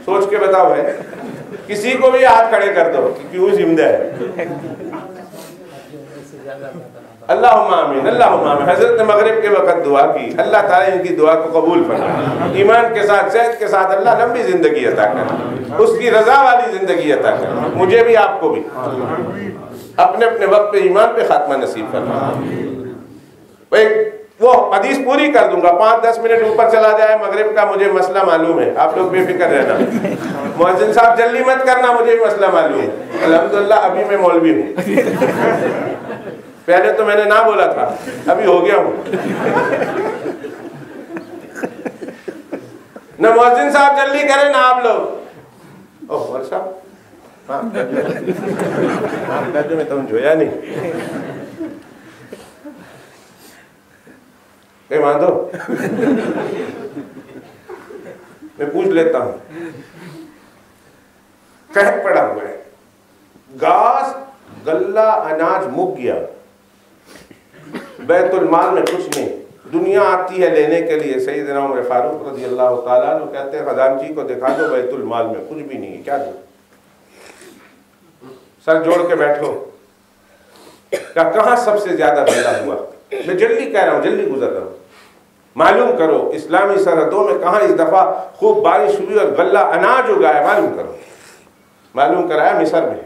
سوچ کے بتاؤ ہے، کسی کو بھی ہاتھ کھڑے کر دو کہ کیوں زندہ ہے۔ اللہم آمین، اللہم آمین۔ حضرت نے مغرب کے وقت دعا کی، اللہ تعالیٰ ان کی دعا کو قبول فرمائے، ایمان کے ساتھ صحت کے ساتھ اللہ لمبی زندگی عطا کرے، اس کی رضا والی زندگی عطا کرے، مجھے بھی آپ کو بھی اپنے اپنے وقت پہ ایمان پہ خاتمہ نصیب فرمائے۔ وہ حدیث پوری کر دوں گا، 5-10 منٹ اوپر چلا جائے مغرب کا، مجھے مسئلہ معلوم ہے، آپ لوگ بے فکر رہنا، مؤذن صاحب جلدی مت کرنا، مجھے بھی مسئلہ معلوم ہے، الحمدللہ ابھی میں مولوی ہوں، پہلے تو میں نے نہ بولا تھا، ابھی ہو گیا ہوں۔ نہ مؤذن صاحب جلدی کریں نہ آپ لوگ، اوہ عمر صاحب آپ کہتے میں تم جویا نہیں کہ مان دو، میں پوچھ لیتا ہوں۔ قحط پڑا ہوا ہے، گاس غلہ اناج مک گیا، بیت المال میں کچھ نہیں، دنیا آتی ہے لینے کے لیے، سیدنا عمر فاروق رضی اللہ تعالیٰ عنہ کہتے ہیں خزانچی کو دکھا دو بیت المال میں کچھ بھی نہیں ہے، کیا دو؟ سر جوڑ کے بیٹھو، کہاں سب سے زیادہ غلہ ہوا؟ میں جلدی کہہ رہا ہوں، جلدی گزر رہا ہوں، معلوم کرو اسلامی سرحدوں میں کہاں اس دفعہ خوب بارش ہوئی اور غلہ اناج اگایا، معلوم کرو۔ معلوم کرایا مصر میں،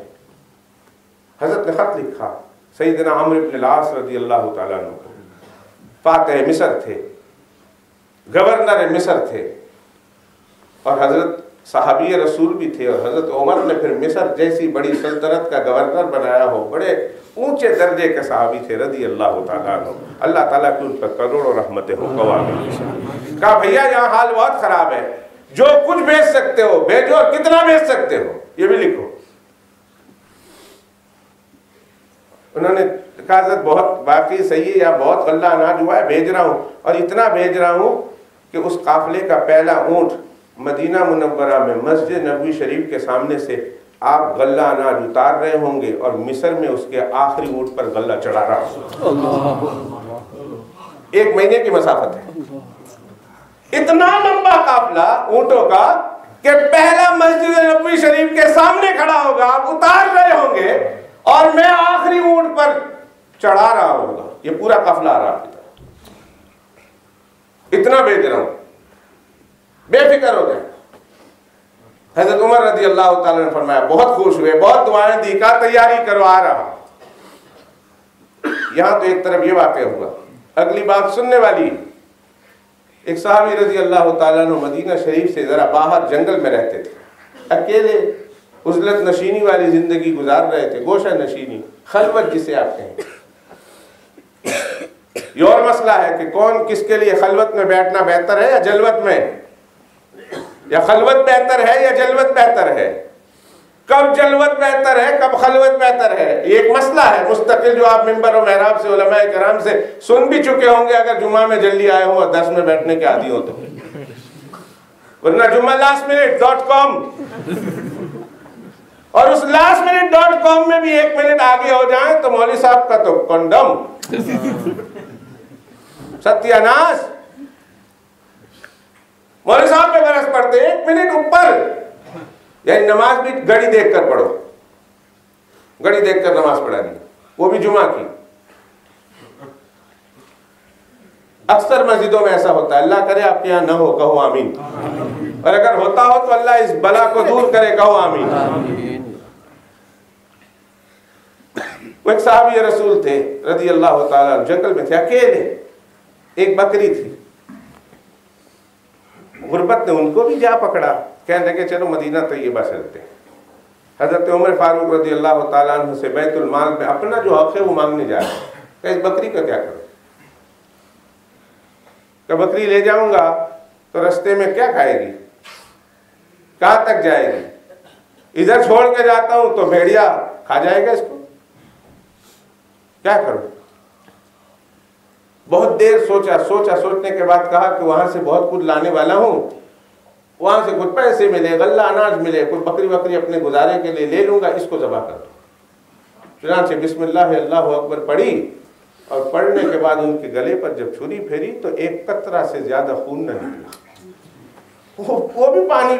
حضرت نے خط لکھا سیدنا عمرو بن العاص رضی اللہ تعالیٰ عنہ کو، فاتح مصر تھے، گورنر مصر تھے، اور حضرت صحابی رسول بھی تھے، اور حضرت عمر نے پھر مصر جیسی بڑی سلطنت کا گورنر بنایا ہو، بڑے اونچے درجے کے صحابی تھے رضی اللہ تعالیٰ عنہ، اللہ تعالیٰ کی ان پر کروڑوں رحمتیں ہوں۔ کہا بھیا یہاں حال بہت خراب ہے، جو کچھ بیچ سکتے ہو بیچو، اور کتنا بیچ سکتے ہو یہ بھی لکھو۔ انہوں نے کہا حضرت بہت باقی صحیح ہے، یا بہت غلہ اناج ہوا ہے، بھیج رہا ہوں، اور اتنا بھیج رہا ہوں کہ اس قافلے کا پہلا اونٹ مدینہ منورہ میں مسجد نبوی شریف کے سامنے سے آپ غلہ اناج اتار رہے ہوں گے، اور مصر میں اس کے آخری اونٹ پر غلہ چڑھا رہا ہوں۔ 1 مہینے کی مسافت ہے، اتنا لمبا قافلہ اونٹوں کا کہ پہلا مسجد نبوی شریف کے سامنے کھڑا ہوگا، آپ اتار رہے ہوں گے، اور میں آخری اونٹ پر چڑھا رہا ہوگا، یہ پورا قافلہ آ رہا آپ کی طرف، اتنا بھیج رہا ہوں، بے فکر ہو جائے۔ حضرت عمر رضی اللہ تعالیٰ نے فرمایا بہت خوش ہوئے، بہت دعائیں دی، کہا تیاری کرو آ رہا۔ یہاں تو ایک طرف یہ واقع ہوا، اگلی بات سننے والی، ایک صحابی رضی اللہ تعالیٰ عنہ مدینہ شریف سے ذرا باہر جنگل میں رہتے تھے، اکیلے عزلت نشینی والی زندگی گزار رہے تھے، گوشہ نشینی، خلوت جسے آپ کہیں۔ یہ اور مسئلہ ہے کہ کون کس کے لیے خلوت میں بیٹھنا بہتر ہے یا جلوت میں، یا خلوت بہتر ہے یا جلوت بہتر ہے، کب جلوت بہتر ہے کب خلوت بہتر ہے، یہ ایک مسئلہ ہے مستقل جو آپ ممبر و محراب سے علماء کرام سے سن بھی چکے ہوں گے اگر جمعہ میں جلدی آئے ہوں اور درس میں بیٹھنے کے عادی ہو تو، ورنہ جمعہ lastminute.com، اور اس lastminute.com میں بھی 1 منٹ آگے ہو جائیں تو مولوی صاحب کا تو کنڈم، ستیہ ناس، مولوی صاحب پہ برس پڑتے 1 منٹ اوپر، یعنی نماز بھی گھڑی دیکھ کر پڑھو، گھڑی دیکھ کر نماز پڑھانی، وہ بھی جمعہ کی۔ اکثر مسجدوں میں ایسا ہوتا ہے، اللہ کرے آپ کے یہاں نہ ہو، کہو آمین، اور اگر ہوتا ہو تو اللہ اس بلا کو دور کرے، کہو آمین۔ وہ ایک صحابی رسول تھے رضی اللہ تعالیٰ جنگل میں تھے، اکیلے، ایک بکری تھی، غربت نے ان کو بھی جا پکڑا، کہنے لگے چلو مدینہ طیبہ چلتے ہیں۔ حضرت عمر فاروق رضی اللہ تعالیٰ عنہ سے بیت المال میں اپنا جو حق ہے وہ مانگنے جا رہے ہیں، کہ اس بکری کا کیا کروں، کہ بکری لے جاؤں گا تو رستے میں کیا کھائے گی، کہاں تک جائے گی، ادھر چھوڑ کے جاتا ہوں تو بھیڑیا کھا جائے گا اس کو، کیا کروں۔ بہت دیر سوچنے کے بعد کہا کہ وہاں سے بہت کچھ لانے والا ہوں، وہاں سے کچھ پیسے ملے، غلہ اناج ملے، کچھ بکری اپنے گزارے کے لیے لے لوں گا، اس کو ذبح کر دو۔ چنانچہ بسم اللہ اللہ اکبر پڑھی، اور پڑھنے کے بعد ان کے گلے پر جب چھری پھیری تو 1 قطرہ سے زیادہ خون نہ نکلا، وہ بھی پانی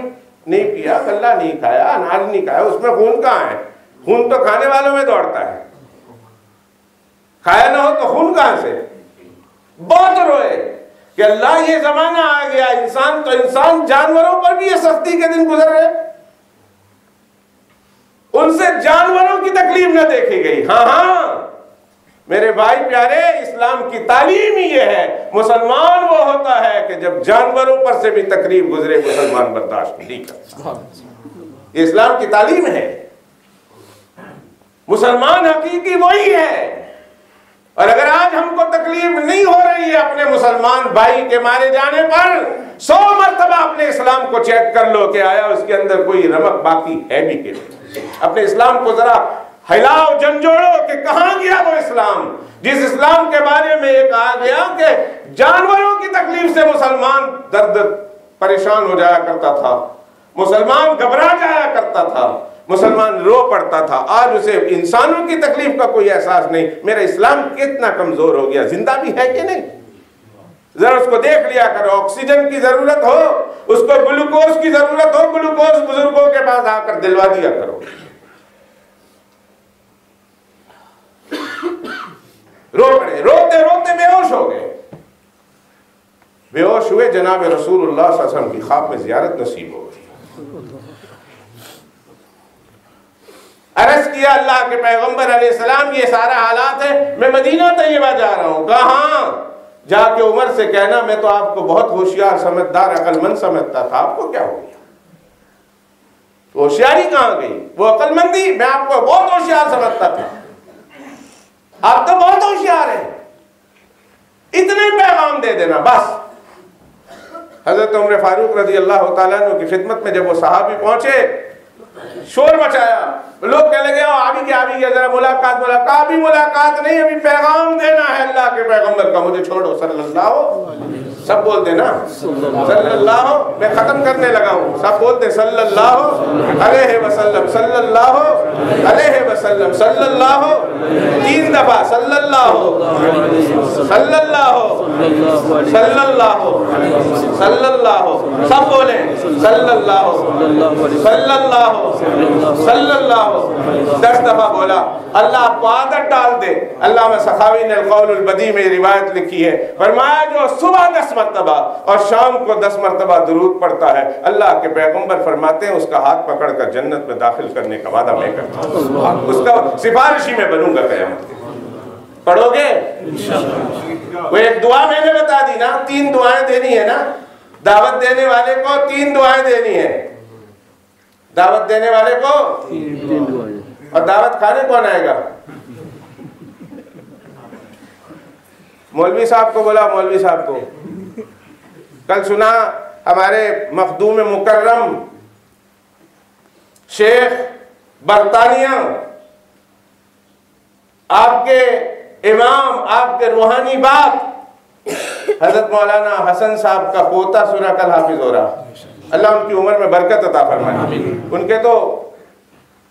نہیں پیا، غلہ نہیں کھایا، اناج نہیں کھایا، اس میں خون کہاں ہے، خون تو کھانے والوں میں دوڑتا ہے، کھایا نہ ہو تو خون کہاں سے۔ بہت روئے کہ اللہ یہ زمانہ آ گیا، انسان تو انسان، جانوروں پر بھی یہ سختی کے دن گزر رہے، ان سے جانوروں کی تکلیف نہ دیکھی گئی۔ ہاں میرے بھائی پیارے، اسلام کی تعلیم ہی یہ ہے، مسلمان وہ ہوتا ہے کہ جب جانوروں پر سے بھی تکلیف گزرے مسلمان برداشت نہیں کرتا، یہ اسلام کی تعلیم ہے۔ مسلمان حقیقی وہی ہے، اور اگر آج ہم کو تکلیف نہیں ہو رہی ہے اپنے مسلمان بھائی کے مارے جانے پر، 100 مرتبہ اپنے اسلام کو چیک کر لو کہ آیا اس کے اندر کوئی رمق باقی ہے بھی کہ نہیں۔ اپنے اسلام کو ذرا ہلاؤ جھنجھوڑو کہ کہاں گیا وہ اسلام، جس اسلام کے بارے میں یہ کہا گیا کہ جانوروں کی تکلیف سے مسلمان درد پریشان ہو جایا کرتا تھا، مسلمان گھبرا جایا کرتا تھا، مسلمان رو پڑتا تھا، آج اسے انسانوں کی تکلیف کا کوئی احساس نہیں۔ میرا اسلام کتنا کمزور ہو گیا، زندہ بھی ہے کہ نہیں، ذرا اس کو دیکھ لیا کرو۔ آکسیجن کی ضرورت ہو، اس کو گلوکوز کی ضرورت ہو، گلوکوز بزرگوں کے پاس آ کر دلوا دیا کرو۔ رو پڑے، روتے روتے بے ہوش ہو گئے، بے ہوش ہوئے، جناب رسول اللہ صلی اللہ علیہ وسلم کی خواب میں زیارت نصیب ہو گئی۔ عرض کیا اللہ کے پیغمبر علیہ السلام یہ سارا حالات ہے، میں مدینہ طیبہ جا رہا ہوں۔ کہاں جا کے عمر سے کہنا میں تو آپ کو بہت ہوشیار سمجھدار عقل مند سمجھتا تھا، آپ کو کیا ہو گیا، ہوشیاری کہاں گئی، وہ عقل مندی، میں آپ کو بہت ہوشیار سمجھتا تھا، آپ تو بہت ہوشیار ہیں، اتنے پیغام دے دینا بس۔ حضرت عمر فاروق رضی اللہ تعالیٰ عنہ کی خدمت میں جب وہ صحابی پہنچے، شور مچایا، لوگ کہنے لگے آبی کیا ذرا ملاقات نہیں، ابھی پیغام دینا ہے اللہ کے پیغمبر کا، مجھے چھوڑو، صلی اللہ، سب بولتے نا صلی اللہ، میں ختم کرنے لگا ہوں، سب بولتے صلی اللہ علیہ وسلم، صلی اللہ علیہ وسلم، صلی اللہ، 3 دفعہ صلی اللہ، صلی اللہ، صلی اللہ، صلی اللہ، سب بولیں صلی اللہ، صلی اللہ، صلی اللہ، بتاؤ, 10 دفعہ بولا. اللہ آپ کو عادت ڈال دے. علامہ سخاوی نے القول البدیع میں روایت لکھی ہے, فرمایا جو صبح 10 مرتبہ اور شام کو 10 مرتبہ درود پڑھتا ہے, اللہ کے پیغمبر فرماتے ہیں اس کا ہاتھ پکڑ کر جنت میں داخل کرنے کا وعدہ میں کرتا ہوں, اس کا سفارشی میں بنوں گا قیامت. پڑھو گے وہ ایک دعا میں نے بتا دی نا, 3 دعائیں دینی ہے نا. دعوت دینے والے کو 3 دعائیں دینی ہے. دعوت دینے والے کو 3 دعائیں. اور دعوت کھانے کون آئے گا؟ مولوی صاحب کو بولا, مولوی صاحب کو. کل سنا ہمارے مخدوم مکرم شیخ برطانیہ, آپ کے امام, آپ کے روحانی باپ حضرت مولانا حسن صاحب کا پوتا سنا کل حافظ ہو رہا. اللہ ان کی عمر میں برکت عطا فرمائے. ان کے تو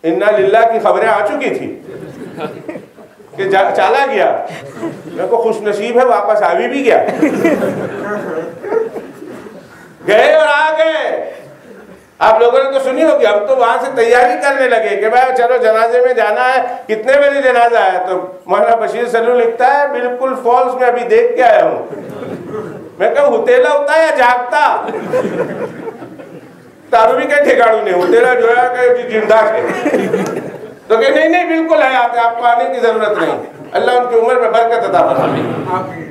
انا للہ کی خبریں آ چکی تھی کہ چالا گیا. میرے کو خوش نصیب ہے واپس آ بھی گیا. گئے اور آ گئے. آپ لوگوں نے تو سنی ہوگی, ہم تو وہاں سے تیاری کرنے لگے کہ بھائی چلو جنازے میں جانا ہے. کتنے بجے جنازہ ہے؟ تو مولانا بشیر سلو لکھتا ہے بالکل فالس میں ابھی دیکھ کے آیا ہوں. میں کہا ہوتیلا ہوتا ہے یا جاگتا؟ تارو بھی کہیں ٹھکاڑو نہیں, ہوتیلا جو ہے کہ زندہ ہے. تو کہ نہیں بالکل ہے, آپ کو آنے کی ضرورت نہیں. اللہ ان کی عمر میں برکت عطا فرمائے.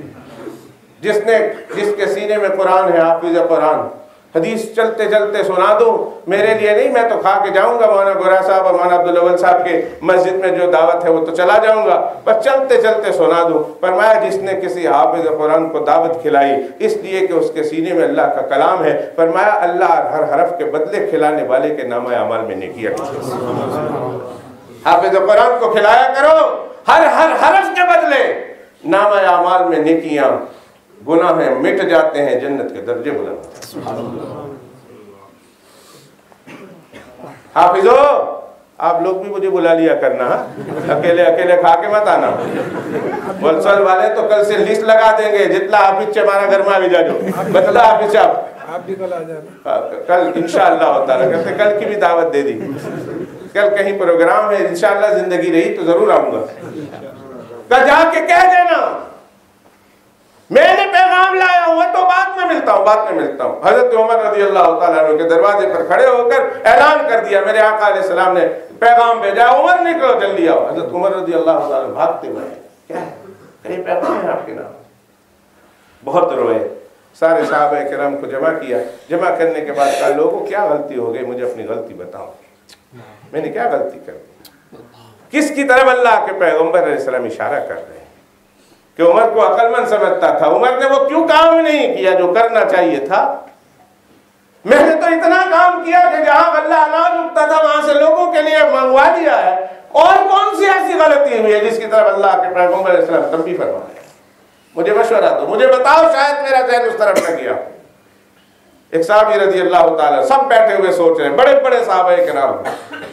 جس کے سینے میں قرآن ہے, حافظ قرآن, حدیث چلتے چلتے سنا دو. میرے لیے نہیں, میں تو کھا کے جاؤں گا. مولانا گورا صاحب اور مولانا عبدالاول صاحب کے مسجد میں جو دعوت ہے وہ تو چلا جاؤں گا, بس چلتے چلتے سنا دو. فرمایا جس نے کسی حافظ قرآن کو دعوت کھلائی اس لیے کہ اس کے سینے میں اللہ کا کلام ہے, فرمایا اللہ ہر حرف کے بدلے کھلانے والے کے نامہ اعمال میں نیکیاں. حافظ قرآن کو کھلایا کرو, ہر حرف کے بدلے نامہ اعمال میں نیکیاں, گناہ مٹ جاتے ہیں, جنت کے درجے بلند. حافظو آپ لوگ بھی مجھے بلا لیا کرنا, اکیلے کھا کے مت آنا. بلسل والے تو کل سے لسٹ لگا دیں گے, جتنا حافظ ہمارا گھر میں بھی جا جو بتلا حافظ صاحب آپ بھی کل آ جانا. کل انشاءاللہ تعالیٰ کہتے کل کی بھی دعوت دے دی. کل کہیں پروگرام ہے, انشاءاللہ زندگی رہی تو ضرور آؤں گا. کل جا کے کہہ دینا میں نے پیغام لایا ہوں, تو بعد میں ملتا ہوں. حضرت عمر رضی اللہ تعالیٰ عنہ کے دروازے پر کھڑے ہو کر اعلان کر دیا میرے آقا علیہ السلام نے پیغام بھیجا, عمر نکلو جلدی آؤ. حضرت عمر رضی اللہ تعالیٰ بھاگتے ہوئے, کیا ہے کہیں پیغام ہے آپ کے نام؟ بہت روئے. سارے صحابہ کرام کو جمع کیا. جمع کرنے کے بعد کہا لوگوں کیا غلطی ہو گئی, مجھے اپنی غلطی بتاؤ. میں نے کیا غلطی کر دی؟ کس کی طرف اللہ کے پیغمبر علیہ السلام اشارہ کر رہے ہیں کہ عمر کو عقل مند سمجھتا تھا. عمر نے وہ کیوں کام نہیں کیا جو کرنا چاہیے تھا؟ میں نے تو اتنا کام کیا کہ جہاں غلہ اناج اگتا تھا وہاں سے لوگوں کے لیے منگوا دیا ہے. اور کون سی ایسی غلطی ہوئی ہے جس کی طرف اللہ کے پیغمبر علیہ السلام تنبیہ فرمائے؟ مجھے مشورہ دو, مجھے بتاؤ, شاید میرا ذہن اس طرف نہ گیا. ایک صحابی رضی اللہ تعالیٰ, سب بیٹھے ہوئے سوچ رہے ہیں, بڑے بڑے صحابہ کرام,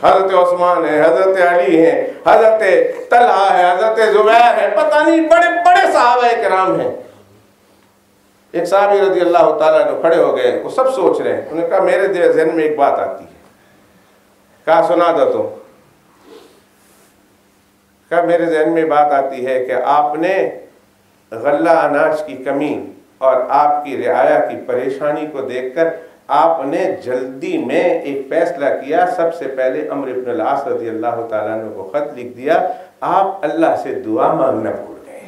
حضرت عثمان ہے, حضرت علی ہیں, حضرت طلحہ ہے, حضرت زبیر ہے, پتہ نہیں بڑے بڑے صحابہ کرام ہیں. ایک صحابی رضی اللہ تعالیٰ نے کھڑے ہو گئے, وہ سب سوچ رہے ہیں. انہوں نے کہا میرے ذہن میں ایک بات آتی ہے. کہا سنا دو تو. کہا میرے ذہن میں بات آتی ہے کہ آپ نے غلہ اناج کی کمی اور آپ کی رعایا کی پریشانی کو دیکھ کر آپ نے جلدی میں ایک فیصلہ کیا. سب سے پہلے عمرو بن العاص رضی اللہ تعالیٰ عنہ کو خط لکھ دیا. آپ اللہ سے دعا مانگنا بھول گئے.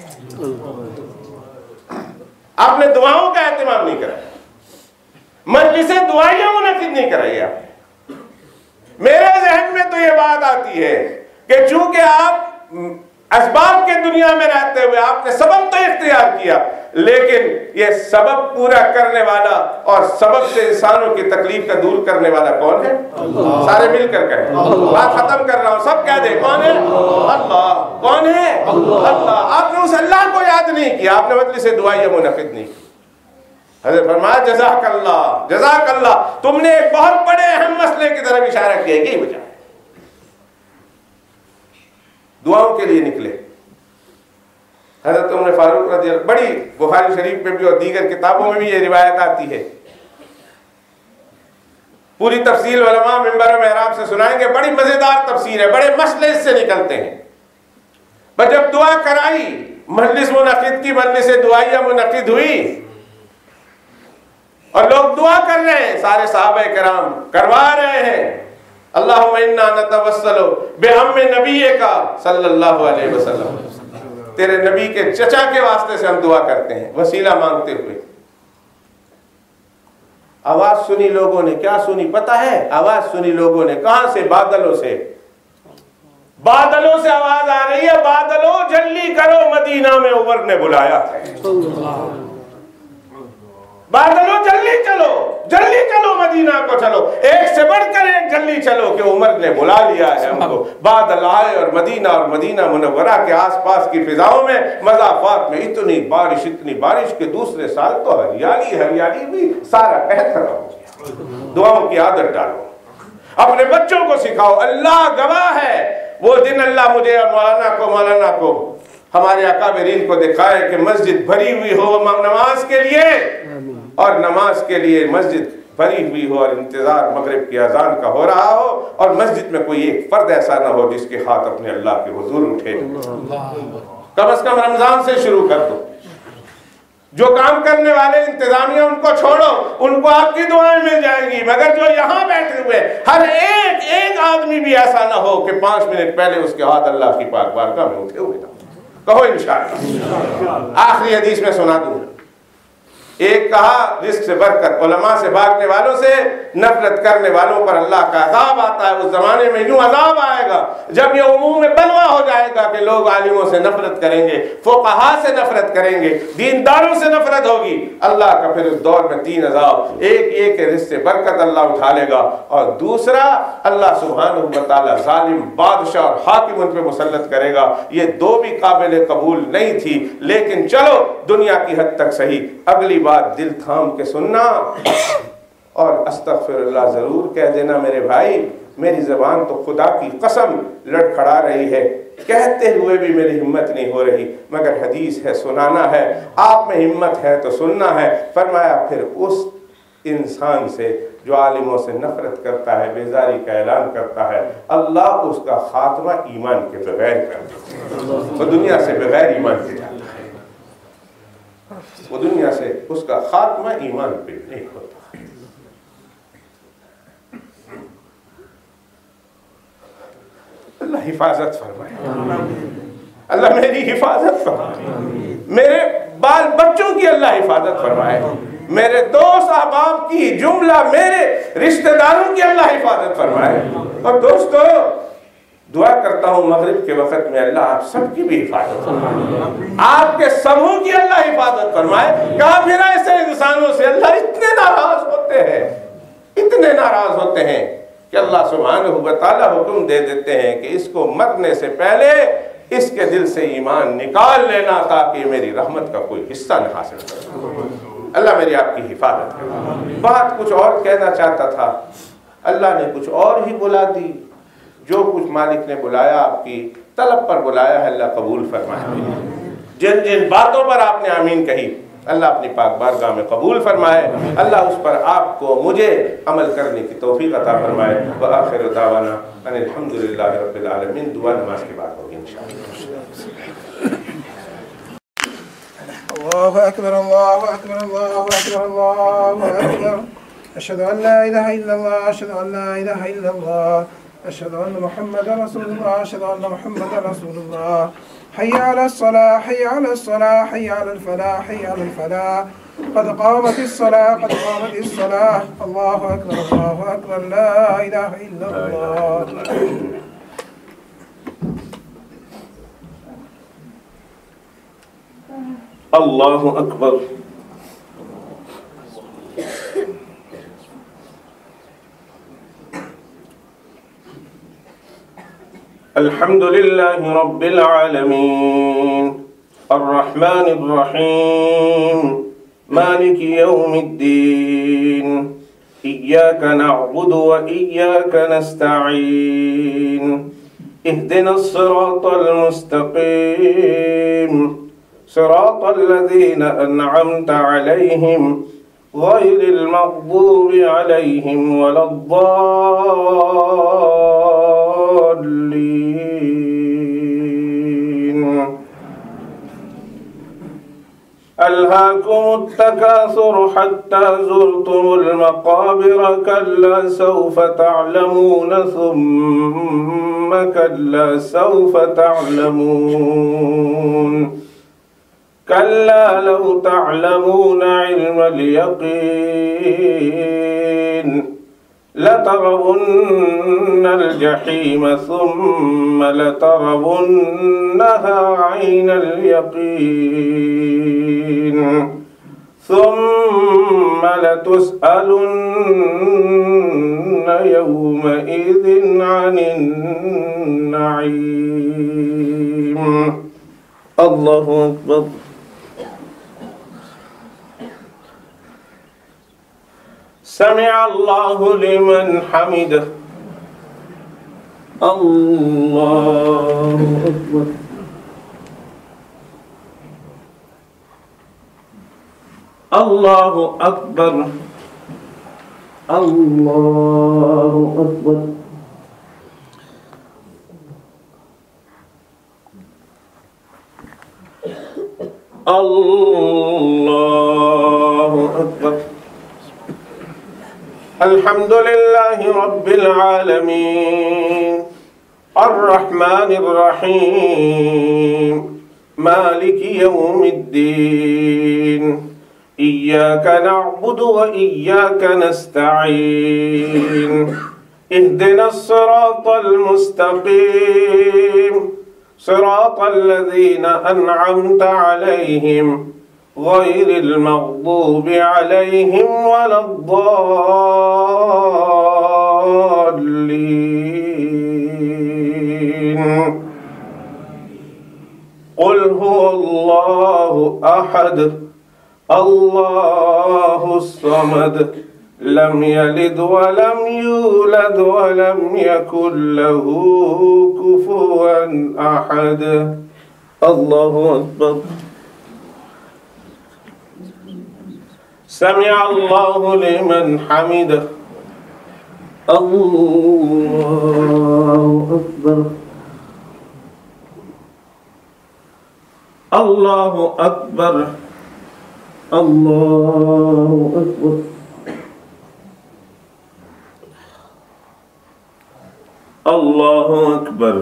آپ نے دعاؤں کا اہتمام نہیں کرایا, مجلسیں دعائیاں منعقد نہیں کرائی آپ نے. میرے ذہن میں تو یہ بات آتی ہے کہ چونکہ آپ اسباب کے دنیا میں رہتے ہوئے آپ نے سبب تو اختیار کیا, لیکن یہ سبب پورا کرنے والا اور سبب سے انسانوں کی تکلیف کا دور کرنے والا کون ہے؟ اللہ. سارے مل کر کہیں, بات ختم کر رہا ہوں, سب کہہ دیں کون ہے؟ اللہ. کون ہے؟ اللہ. آپ نے اس اللہ کو یاد نہیں کیا, آپ نے مجلس دعائیہ منعقد نہیں کی. حضرت فرمایا جزاک اللہ, جزاک اللہ, تم نے ایک بہت بڑے اہم مسئلے کی طرف اشارہ کیا. یہی وجہ ہے دعاؤں کے لیے نکلے. حضرت عمر فاروق رضی اللہ, بڑی بخاری شریف میں بھی اور دیگر کتابوں میں بھی یہ روایت آتی ہے, پوری تفصیل علماء منبر و محراب سے سنائیں گے، بڑی مزیدار تفسیر ہے، بڑے مسئلے اس سے نکلتے ہیں۔ بس جب دعا کرائی، مجلس منعقد کی، مجلس دعائیہ منعقد ہوئی اور لوگ دعا کر رہے ہیں، سارے صحابہ کرام کروا رہے ہیں، اللہم انا نتوسل بعم نبیک صلی اللہ علیہ وسلم، تیرے نبی کے چچا کے واسطے سے ہم دعا کرتے ہیں، وسیلہ مانگتے ہوئے۔ آواز سنی لوگوں نے، کیا سنی پتہ ہے؟ آواز سنی لوگوں نے کہاں سے؟ بادلوں سے، بادلوں سے آواز آ رہی ہے، بادلوں جلدی کرو مدینہ میں عمر نے بلایا ہے، بادلوں جلدی چلو مدینہ کو چلو، ایک سے بڑھ کر ایک جلدی چلو کہ عمر نے بلا لیا ہے ہم کو۔ بادل آئے اور مدینہ منورہ کے آس پاس کی فضاؤں میں، مضافات میں اتنی بارش کہ دوسرے سال تو ہریالی بھی سارا قحط ختم ہو گیا۔ دعاؤں کی عادت ڈالو، اپنے بچوں کو سکھاؤ۔ اللہ گواہ ہے، وہ دن اللہ مجھے اور مولانا کو ہمارے اکابرین کو دکھائے کہ مسجد بھری ہوئی ہو نماز کے لیے، اور نماز کے لیے مسجد بھری ہوئی ہو اور انتظار مغرب کی اذان کا ہو رہا ہو، اور مسجد میں کوئی ایک فرد ایسا نہ ہو جس کے ہاتھ اپنے اللہ کے حضور اٹھے۔ کم از کم رمضان سے شروع کر دو۔ جو کام کرنے والے انتظامیہ ان کو چھوڑو، ان کو آپ کی دعائیں مل جائیں گی، مگر جو یہاں بیٹھے ہوئے ہر ایک آدمی بھی ایسا نہ ہو کہ 5 منٹ پہلے اس کے ہاتھ اللہ کی پاک بارگاہ میں اٹھے ہوئے نہ۔ کہو انشاءاللہ۔ آخری حدیث میں سنا دوں، ایک کہا رزق سے برکت، علماء سے بھاگنے والوں سے نفرت کرنے والوں پر اللہ کا عذاب آتا ہے۔ اس زمانے میں یوں عذاب آئے گا جب یہ عموم میں بلوا ہو جائے گا کہ لوگ عالموں سے نفرت کریں گے، فقہاء سے نفرت کریں گے، دینداروں سے نفرت ہوگی۔ اللہ کا پھر اس دور میں 3 عذاب، ایک یہ کہ رزق سے برکت اللہ اٹھا لے گا، اور دوسرا اللہ سبحانہ و تعالی ظالم بادشاہ اور حاکم ان پہ مسلط کرے گا۔ یہ 2 بھی قابل قبول نہیں تھی، لیکن چلو دنیا کی حد تک صحیح، اگلی بات دل تھام کے سننا اور استغفر اللہ ضرور کہہ دینا۔ میرے بھائی، میری زبان تو خدا کی قسم لڑکھڑا رہی ہے، کہتے ہوئے بھی میری ہمت نہیں ہو رہی، مگر حدیث ہے، سنانا ہے۔ آپ میں ہمت ہے تو سننا ہے۔ فرمایا پھر اس انسان سے جو عالموں سے نفرت کرتا ہے، بیزاری کا اعلان کرتا ہے، اللہ اس کا خاتمہ ایمان کے بغیر کرتا ہے، وہ دنیا سے بغیر ایمان کے جاتا ہے، وہ دنیا سے اس کا خاتمہ ایمان پہ نہیں ہوتا۔ اللہ حفاظت فرمائے، اللہ میری حفاظت فرمائے، میرے بال بچوں کی اللہ حفاظت فرمائے، میرے دوست احباب کی، جملہ میرے رشتہ داروں کی اللہ حفاظت فرمائے۔ اور دوستو دعا کرتا ہوں مغرب کے وقت میں اللہ آپ سب کی بھی حفاظت فرمائے، آپ کے سبوں کی اللہ حفاظت فرمائے۔ کافر ایسے انسانوں سے اللہ اتنے ناراض ہوتے ہیں کہ اللہ سبحانہ و تعالیٰ حکم دے دیتے ہیں کہ اس کو مرنے سے پہلے اس کے دل سے ایمان نکال لینا تاکہ میری رحمت کا کوئی حصہ نہ حاصل کر۔ اللہ میری آپ کی حفاظت کرے۔ بات کچھ اور کہنا چاہتا تھا، اللہ نے کچھ اور ہی بلا دی۔ جو کچھ مالک نے بلایا آپ کی طلب پر بلایا ہے، اللہ قبول فرمائے۔ جن جن باتوں پر آپ نے آمین کہی، اللہ اپنی پاک بارگاہ میں قبول فرمائے۔ اللہ اس پر آپ کو مجھے عمل کرنے کی توفیق عطا فرمائے۔ وآخر دعوانا ان الحمدللہ رب العالمین۔ دعا نماز کے بعد ہوگی انشاءاللہ۔
اللہ اکبر، اللہ اکبر، اللہ اکبر، اللہ اکبر۔ اشہد ان لا الہ الا اللہ، اشہد ان لا الہ الا اللہ، اشہد ان محمد رسول اللہ، اشہد ان محمد رسول اللہ۔ حی علی الصلاة، حی علی الصلاة، حی علی الفلاح، حی علی الفلاح، قد قامت الصلاة، قد قامت الصلاة۔ اللہ اکبر، اللہ اکبر، لا الہ الا اللہ۔
اللہ اکبر۔ الحمد للہ رب العالمین الرحمن الرحیم مالک یوم الدین ایاک نعبد و ایاک نستعین اہدنا الصراط المستقیم صراط الذین انعمت علیہم غير المغضوب عليهم ولا الضالين. ألهاكم التكاثر حتى زرتم المقابر كلا سوف تعلمون ثم كلا سوف تعلمون كلا لو تعلمون علم اليقين لترون الجحيم ثم لترونها عين اليقين ثم لتسألن يومئذ عن النعيم. الله أكبر. سمع الله لمن حمده. الله أكبر. الله أكبر. الله أكبر. الله أكبر. الحمد لله رب العالمين الرحمن الرحيم مالك يوم الدين إياك نعبد وإياك نستعين اهدنا الصراط المستقيم صراط الذين أنعمت عليهم غير المغضوب عليهم ولا الضالين. قل هو الله أحد الله الصمد لم يلد ولم يولد ولم يكن له كفوا أحد. الله أكبر. سمع الله لمن حمده. الله أكبر. الله أكبر. الله أكبر. الله أكبر.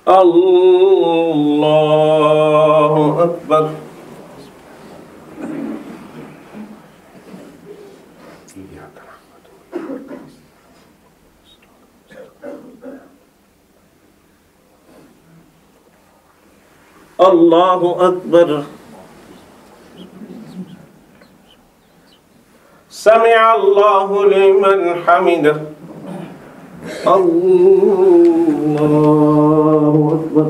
الله أكبر. الله أكبر. سمع الله لمن حمده. الله أكبر.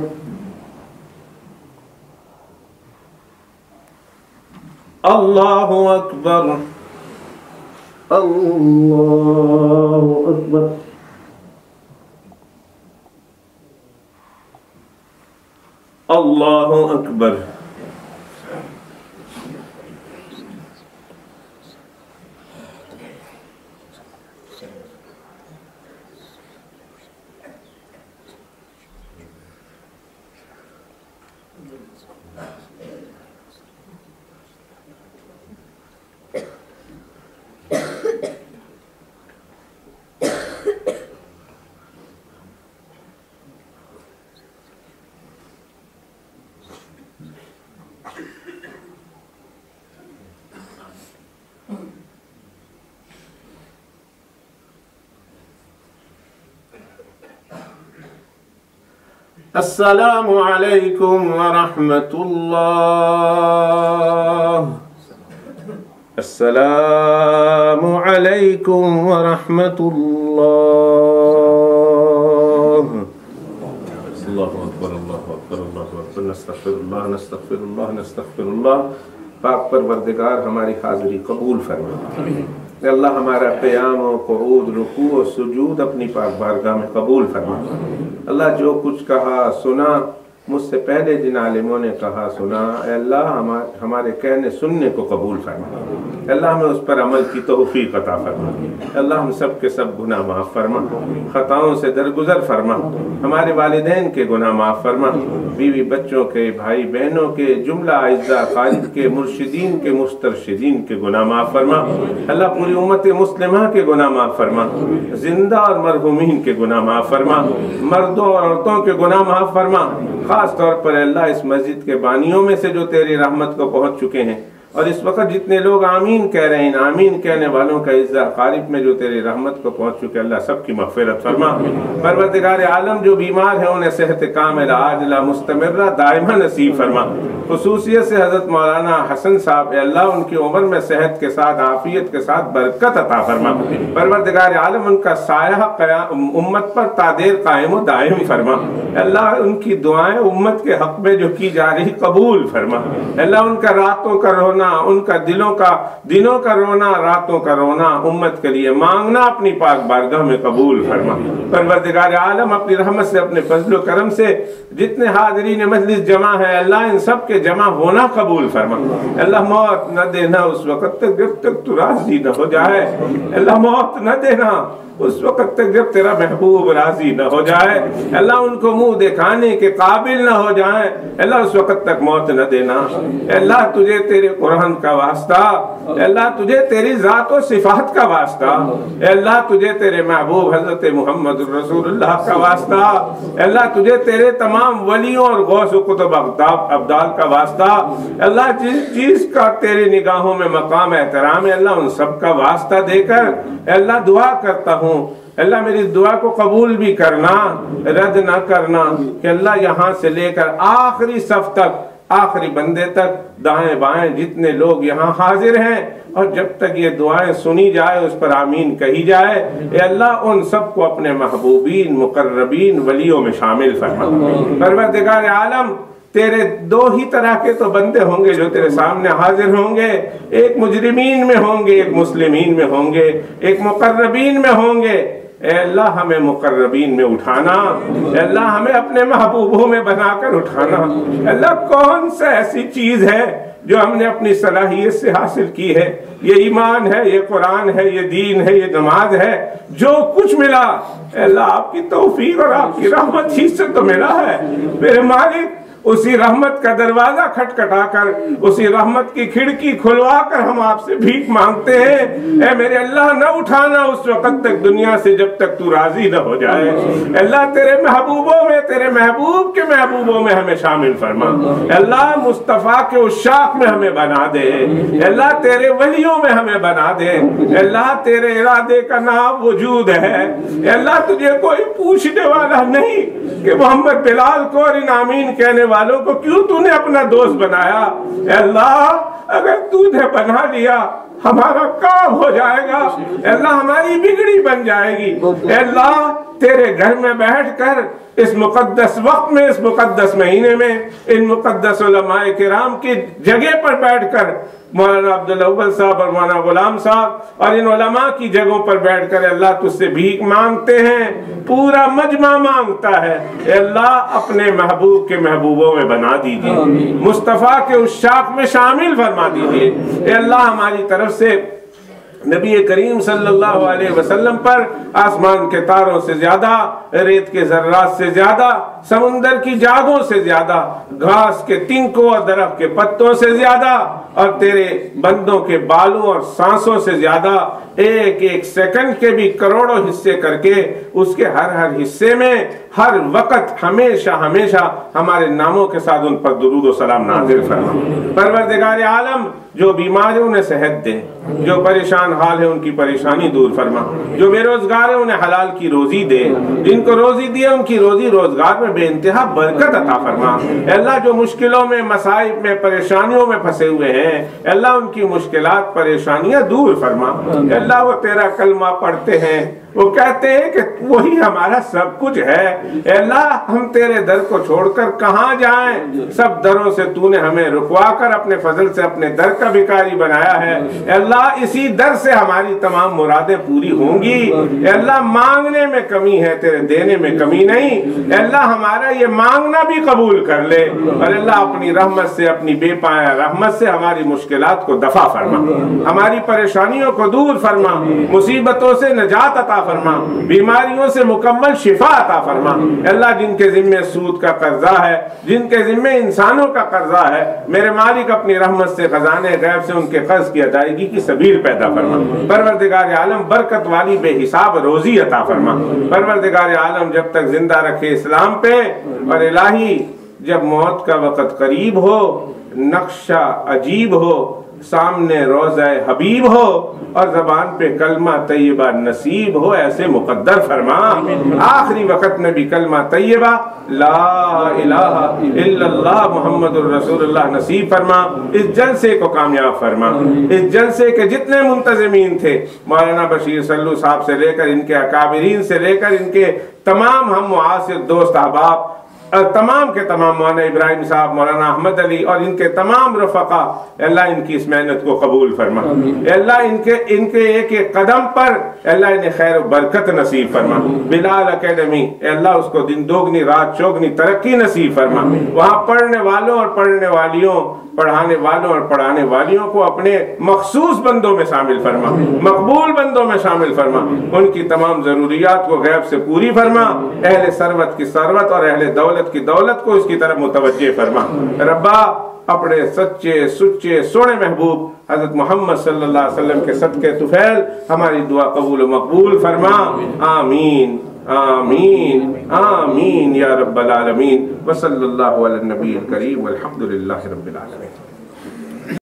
الله أكبر. الله أكبر. الله أكبر. السلام عليكم ورحمة الله. السلام عليكم ورحمة الله. الله أكبر. الله أكبر. الله أكبر. نستغفر الله نستغفر الله نستغفر الله. پاک پروردگار ہماری حاضری قبول فرما. اللہ ہمارا قیام و قعود رکوع و سجود اپنی پاک بارگاہ میں قبول فرما۔ اللہ جو کچھ کہا سنا مجھ سے پہلے جن عالموں نے کہا سنا، اے اللہ ہمارے کہنے سننے کو قبول فرما۔ اللہ ہمیں اس پر عمل کی توفیق عطا فرما۔ اللہ ہم سب کے سب گناہ معاف فرما، خطاؤں سے درگزر فرما، ہمارے والدین کے گناہ معاف فرما، بیوی بچوں کے، بھائی بہنوں کے، جملہ اعزاء خالد کے، مرشدین کے، مسترشدین کے گناہ معاف فرما۔ اللہ پوری امت مسلمہ کے گناہ معاف فرما، زندہ اور مرحومین کے گناہ معاف فرما، مردوں اور عورتوں کے گناہ معاف فرما۔ خاص طور پر اللہ اس مسجد کے بانیوں میں سے جو تیری رحمت کو پہنچ چکے ہیں، اور اس وقت جتنے لوگ آمین کہہ رہے ہیں، آمین کہنے والوں کا عزہ قارب میں جو تیری رحمت کو پہنچ چکے، اللہ سب کی مغفرت فرما۔ پروردگار عالم جو بیمار ہیں انہیں صحت کاملہ عاجلہ مستمرہ دائمہ نصیب فرما۔ خصوصیت سے حضرت مولانا حسن صاحب، اے اللہ ان کی عمر میں صحت کے ساتھ عافیت کے ساتھ برکت عطا فرما۔ پروردگار عالم ان کا سایہ امت پر تادیر قائم و دائم فرما۔ اللہ ان کی دعائیں امت کے حق میں جو کی جا رہی قبول فرما۔ اللہ ان کا راتوں کا رونا، ان کا دنوں کا رونا، راتوں کا رونا امت کے لیے مانگنا اپنی پاک بارگاہ میں قبول فرما۔ پروردگار عالم اپنی رحمت سے، اپنے فضل و کرم سے جتنے حاضرین مجلس جمع ہیں، اللہ ان سب کے جمع ہونا قبول فرما۔ اللہ موت نہ دینا اس وقت تک جب تک تو راضی نہ ہو جائے، اللہ موت نہ دینا اس وقت تک جب تیرا محبوب راضی نہ ہو جائے، اللہ ان کو منہ دکھانے کے قابل نہ ہو جائیں، اللہ اس وقت تک موت نہ دینا۔ اللہ تجھے تیرے قرآن کا واسطہ، اللہ تجھے تیری ذات و صفات کا واسطہ، اللہ تجھے تیرے محبوب حضرت محمد رسول اللہ کا واسطہ، اللہ تجھے تیرے تمام ولیوں اور غوث و قطب ابدال کا واسطہ، اللہ جس چیز کا تیری نگاہوں میں مقام احترام ہے، اللہ ان سب کا واسطہ دے کر اللہ دعا کرتا ہوں، اللہ میری دعا کو قبول بھی کرنا، رد نہ کرنا، کہ اللہ یہاں سے لے کر آخری صف تک، آخری بندے تک، دائیں بائیں جتنے لوگ یہاں حاضر ہیں، اور جب تک یہ دعائیں سنی جائے اس پر آمین کہی جائے، اے اللہ ان سب کو اپنے محبوبین مقربین ولیوں میں شامل فرما۔ پروردگار عالم تیرے دو ہی طرح کے تو بندے ہوں گے جو تیرے سامنے حاضر ہوں گے، ایک مجرمین میں ہوں گے، ایک مسلمین میں ہوں گے، ایک مقربین میں ہوں گے۔ اے اللہ ہمیں مقربین میں اٹھانا، اے اللہ ہمیں اپنے محبوبوں میں بنا کر اٹھانا۔ اللہ کون سا ایسی چیز ہے جو ہم نے اپنی صلاحیت سے حاصل کی ہے؟ یہ ایمان ہے، یہ قرآن ہے، یہ دین ہے، یہ نماز ہے، جو کچھ ملا اے اللہ آپ کی توفیق اور آپ کی رحمت ہی سے تو ملا ہے۔ میرے مالک اسی رحمت کا دروازہ کھٹکھٹا کر، اسی رحمت کی کھڑکی کھلوا کر ہم آپ سے بھیک مانگتے ہیں، اے میرے اللہ نہ اٹھانا اس وقت تک دنیا سے جب تک تو راضی نہ ہو جائے۔ اللہ تیرے محبوبوں میں، تیرے محبوب کے محبوبوں میں ہمیں شامل فرما۔ اللہ مصطفیٰ کے عشاق میں ہمیں بنا دے، اللہ تیرے ولیوں میں ہمیں بنا دے، اللہ تیرے ارادے کا نام وجود ہے۔ اللہ تجھے کوئی پوچھنے والا نہیں کہ محمد بلال کو اور ان آمین کہنے والوں کو کیوں تو نے اپنا دوست بنایا؟ اے اللہ اگر تو نے بنا لیا ہمارا کام ہو جائے گا، اے اللہ ہماری بگڑی بن جائے گی۔ اے اللہ تیرے گھر میں بیٹھ کر اس مقدس وقت میں، اس مقدس مہینے میں، ان مقدس علماء کرام کی جگہ پر بیٹھ کر، مولانا عبداللہ اول صاحب اور مولانا غلام صاحب اور ان علماء کی جگہوں پر بیٹھ کر اللہ تجھ سے بھیک مانگتے ہیں، پورا مجمع مانگتا ہے۔ اے اللہ اپنے محبوب کے محبوبوں میں بنا دیجئے، مصطفیٰ کے عشاق میں شامل فرما دیجئے۔ اے اللہ ہماری طرف سے نبی کریم صلی اللہ علیہ وسلم پر آسمان کے تاروں سے زیادہ، ریت کے ذرات سے زیادہ، سمندر کی جاگوں سے زیادہ، گھاس کے تنکوں اور درخت کے پتوں سے زیادہ، اور تیرے بندوں کے بالوں اور سانسوں سے زیادہ، ایک ایک سیکنڈ کے بھی کروڑوں حصے کر کے اس کے ہر حصے میں ہر وقت ہمیشہ ہمیشہ ہمارے ناموں کے ساتھ ان پر درود و سلام نازل فرما۔ پروردگار عالم جو بیمار ہیں انہیں صحت دے، جو پریشان حال ہیں ان کی پریشانی دور فرما، جو بے روزگار ہیں انہیں حلال کی روزی دے، جن کو روزی دی ہے ان کی روزی روزگار میں بے انتہا برکت عطا فرما۔ اے اللہ جو مشکلوں میں، مصائب میں، پریشانیوں میں پھنسے ہوئے ہیں، اے اللہ ان کی مشکلات پریشانیاں دور فرما۔ اے اللہ وہ تیرا کلمہ پڑھتے ہیں، وہ کہتے ہیں کہ وہی ہمارا سب کچھ ہے، اے اللہ ہم تیرے در کو چھوڑ کر کہاں جائیں؟ سب دروں سے تو نے ہمیں رکوا کر اپنے فضل سے اپنے در کا بھکاری بنایا ہے۔ اے اللہ اسی در سے ہماری تمام مرادیں پوری ہوں گی۔ اے اللہ مانگنے میں کمی ہے، تیرے دینے میں کمی نہیں۔ اے اللہ ہمارا یہ مانگنا بھی قبول کر لے، اور اللہ اپنی رحمت سے، اپنی بے پایا رحمت سے ہماری مشکلات کو دفع فرما، ہماری پریشانیوں کو دور فرما، مصیبتوں سے نجات عطا فرما، بیماریوں سے مکمل شفا عطا فرما۔ اللہ جن کے ذمے سود کا قرضہ ہے، جن کے ذمے انسانوں کا قرضہ ہے، میرے مالک اپنی رحمت سے خزانے غیب سے ان کے قرض کی ادائیگی کی سبیل پیدا فرما۔ پروردگار عالم برکت والی بے حساب روزی عطا فرما۔ پروردگار عالم جب تک زندہ رکھے اسلام پہ، اور الہی جب موت کا وقت قریب ہو، نقشہ عجیب ہو، سامنے روضہ حبیب ہو، اور زبان پہ کلمہ طیبہ نصیب ہو، ایسے مقدر فرما۔ آخری وقت میں بھی کلمہ طیبہ لا الہ الا اللہ محمد الرسول اللہ نصیب فرما۔ اس جلسے کو کامیاب فرما، اس جلسے کے جتنے منتظمین تھے، مولانا بشیر سلو صاحب سے لے کر ان کے اکابرین سے لے کر ان کے تمام ہم معاصر دوست احباب، تمام کے تمام، مولانا ابراہیم صاحب، مولانا احمد علی اور ان کے تمام رفقا، اللہ ان کی اس محنت کو قبول فرما۔ اللہ ان کے ایک ایک قدم پر اللہ انہیں خیر و برکت نصیب فرما۔ بلال اکیڈمی اللہ اس کو دن دوگنی رات چوگنی ترقی نصیب فرما۔ وہاں پڑھنے والوں اور پڑھنے والیوں، پڑھانے والوں اور پڑھانے والیوں کو اپنے مخصوص بندوں میں شامل فرما، مقبول بندوں میں شامل فرما۔ ان کی تمام ضروریات کو غیب سے پوری فرما۔ اہل ثروت کی ثروت اور اہل دولت کی دولت کو اس کی طرف متوجہ فرما۔ ربا اپنے سچے سچے سونے محبوب حضرت محمد صلی اللہ علیہ وسلم کے صدقے طفیل ہماری دعا قبول و مقبول فرما۔ آمین آمین آمین یا رب العالمین، وصلی اللہ علی النبی الکریم والحمد للہ رب العالمین۔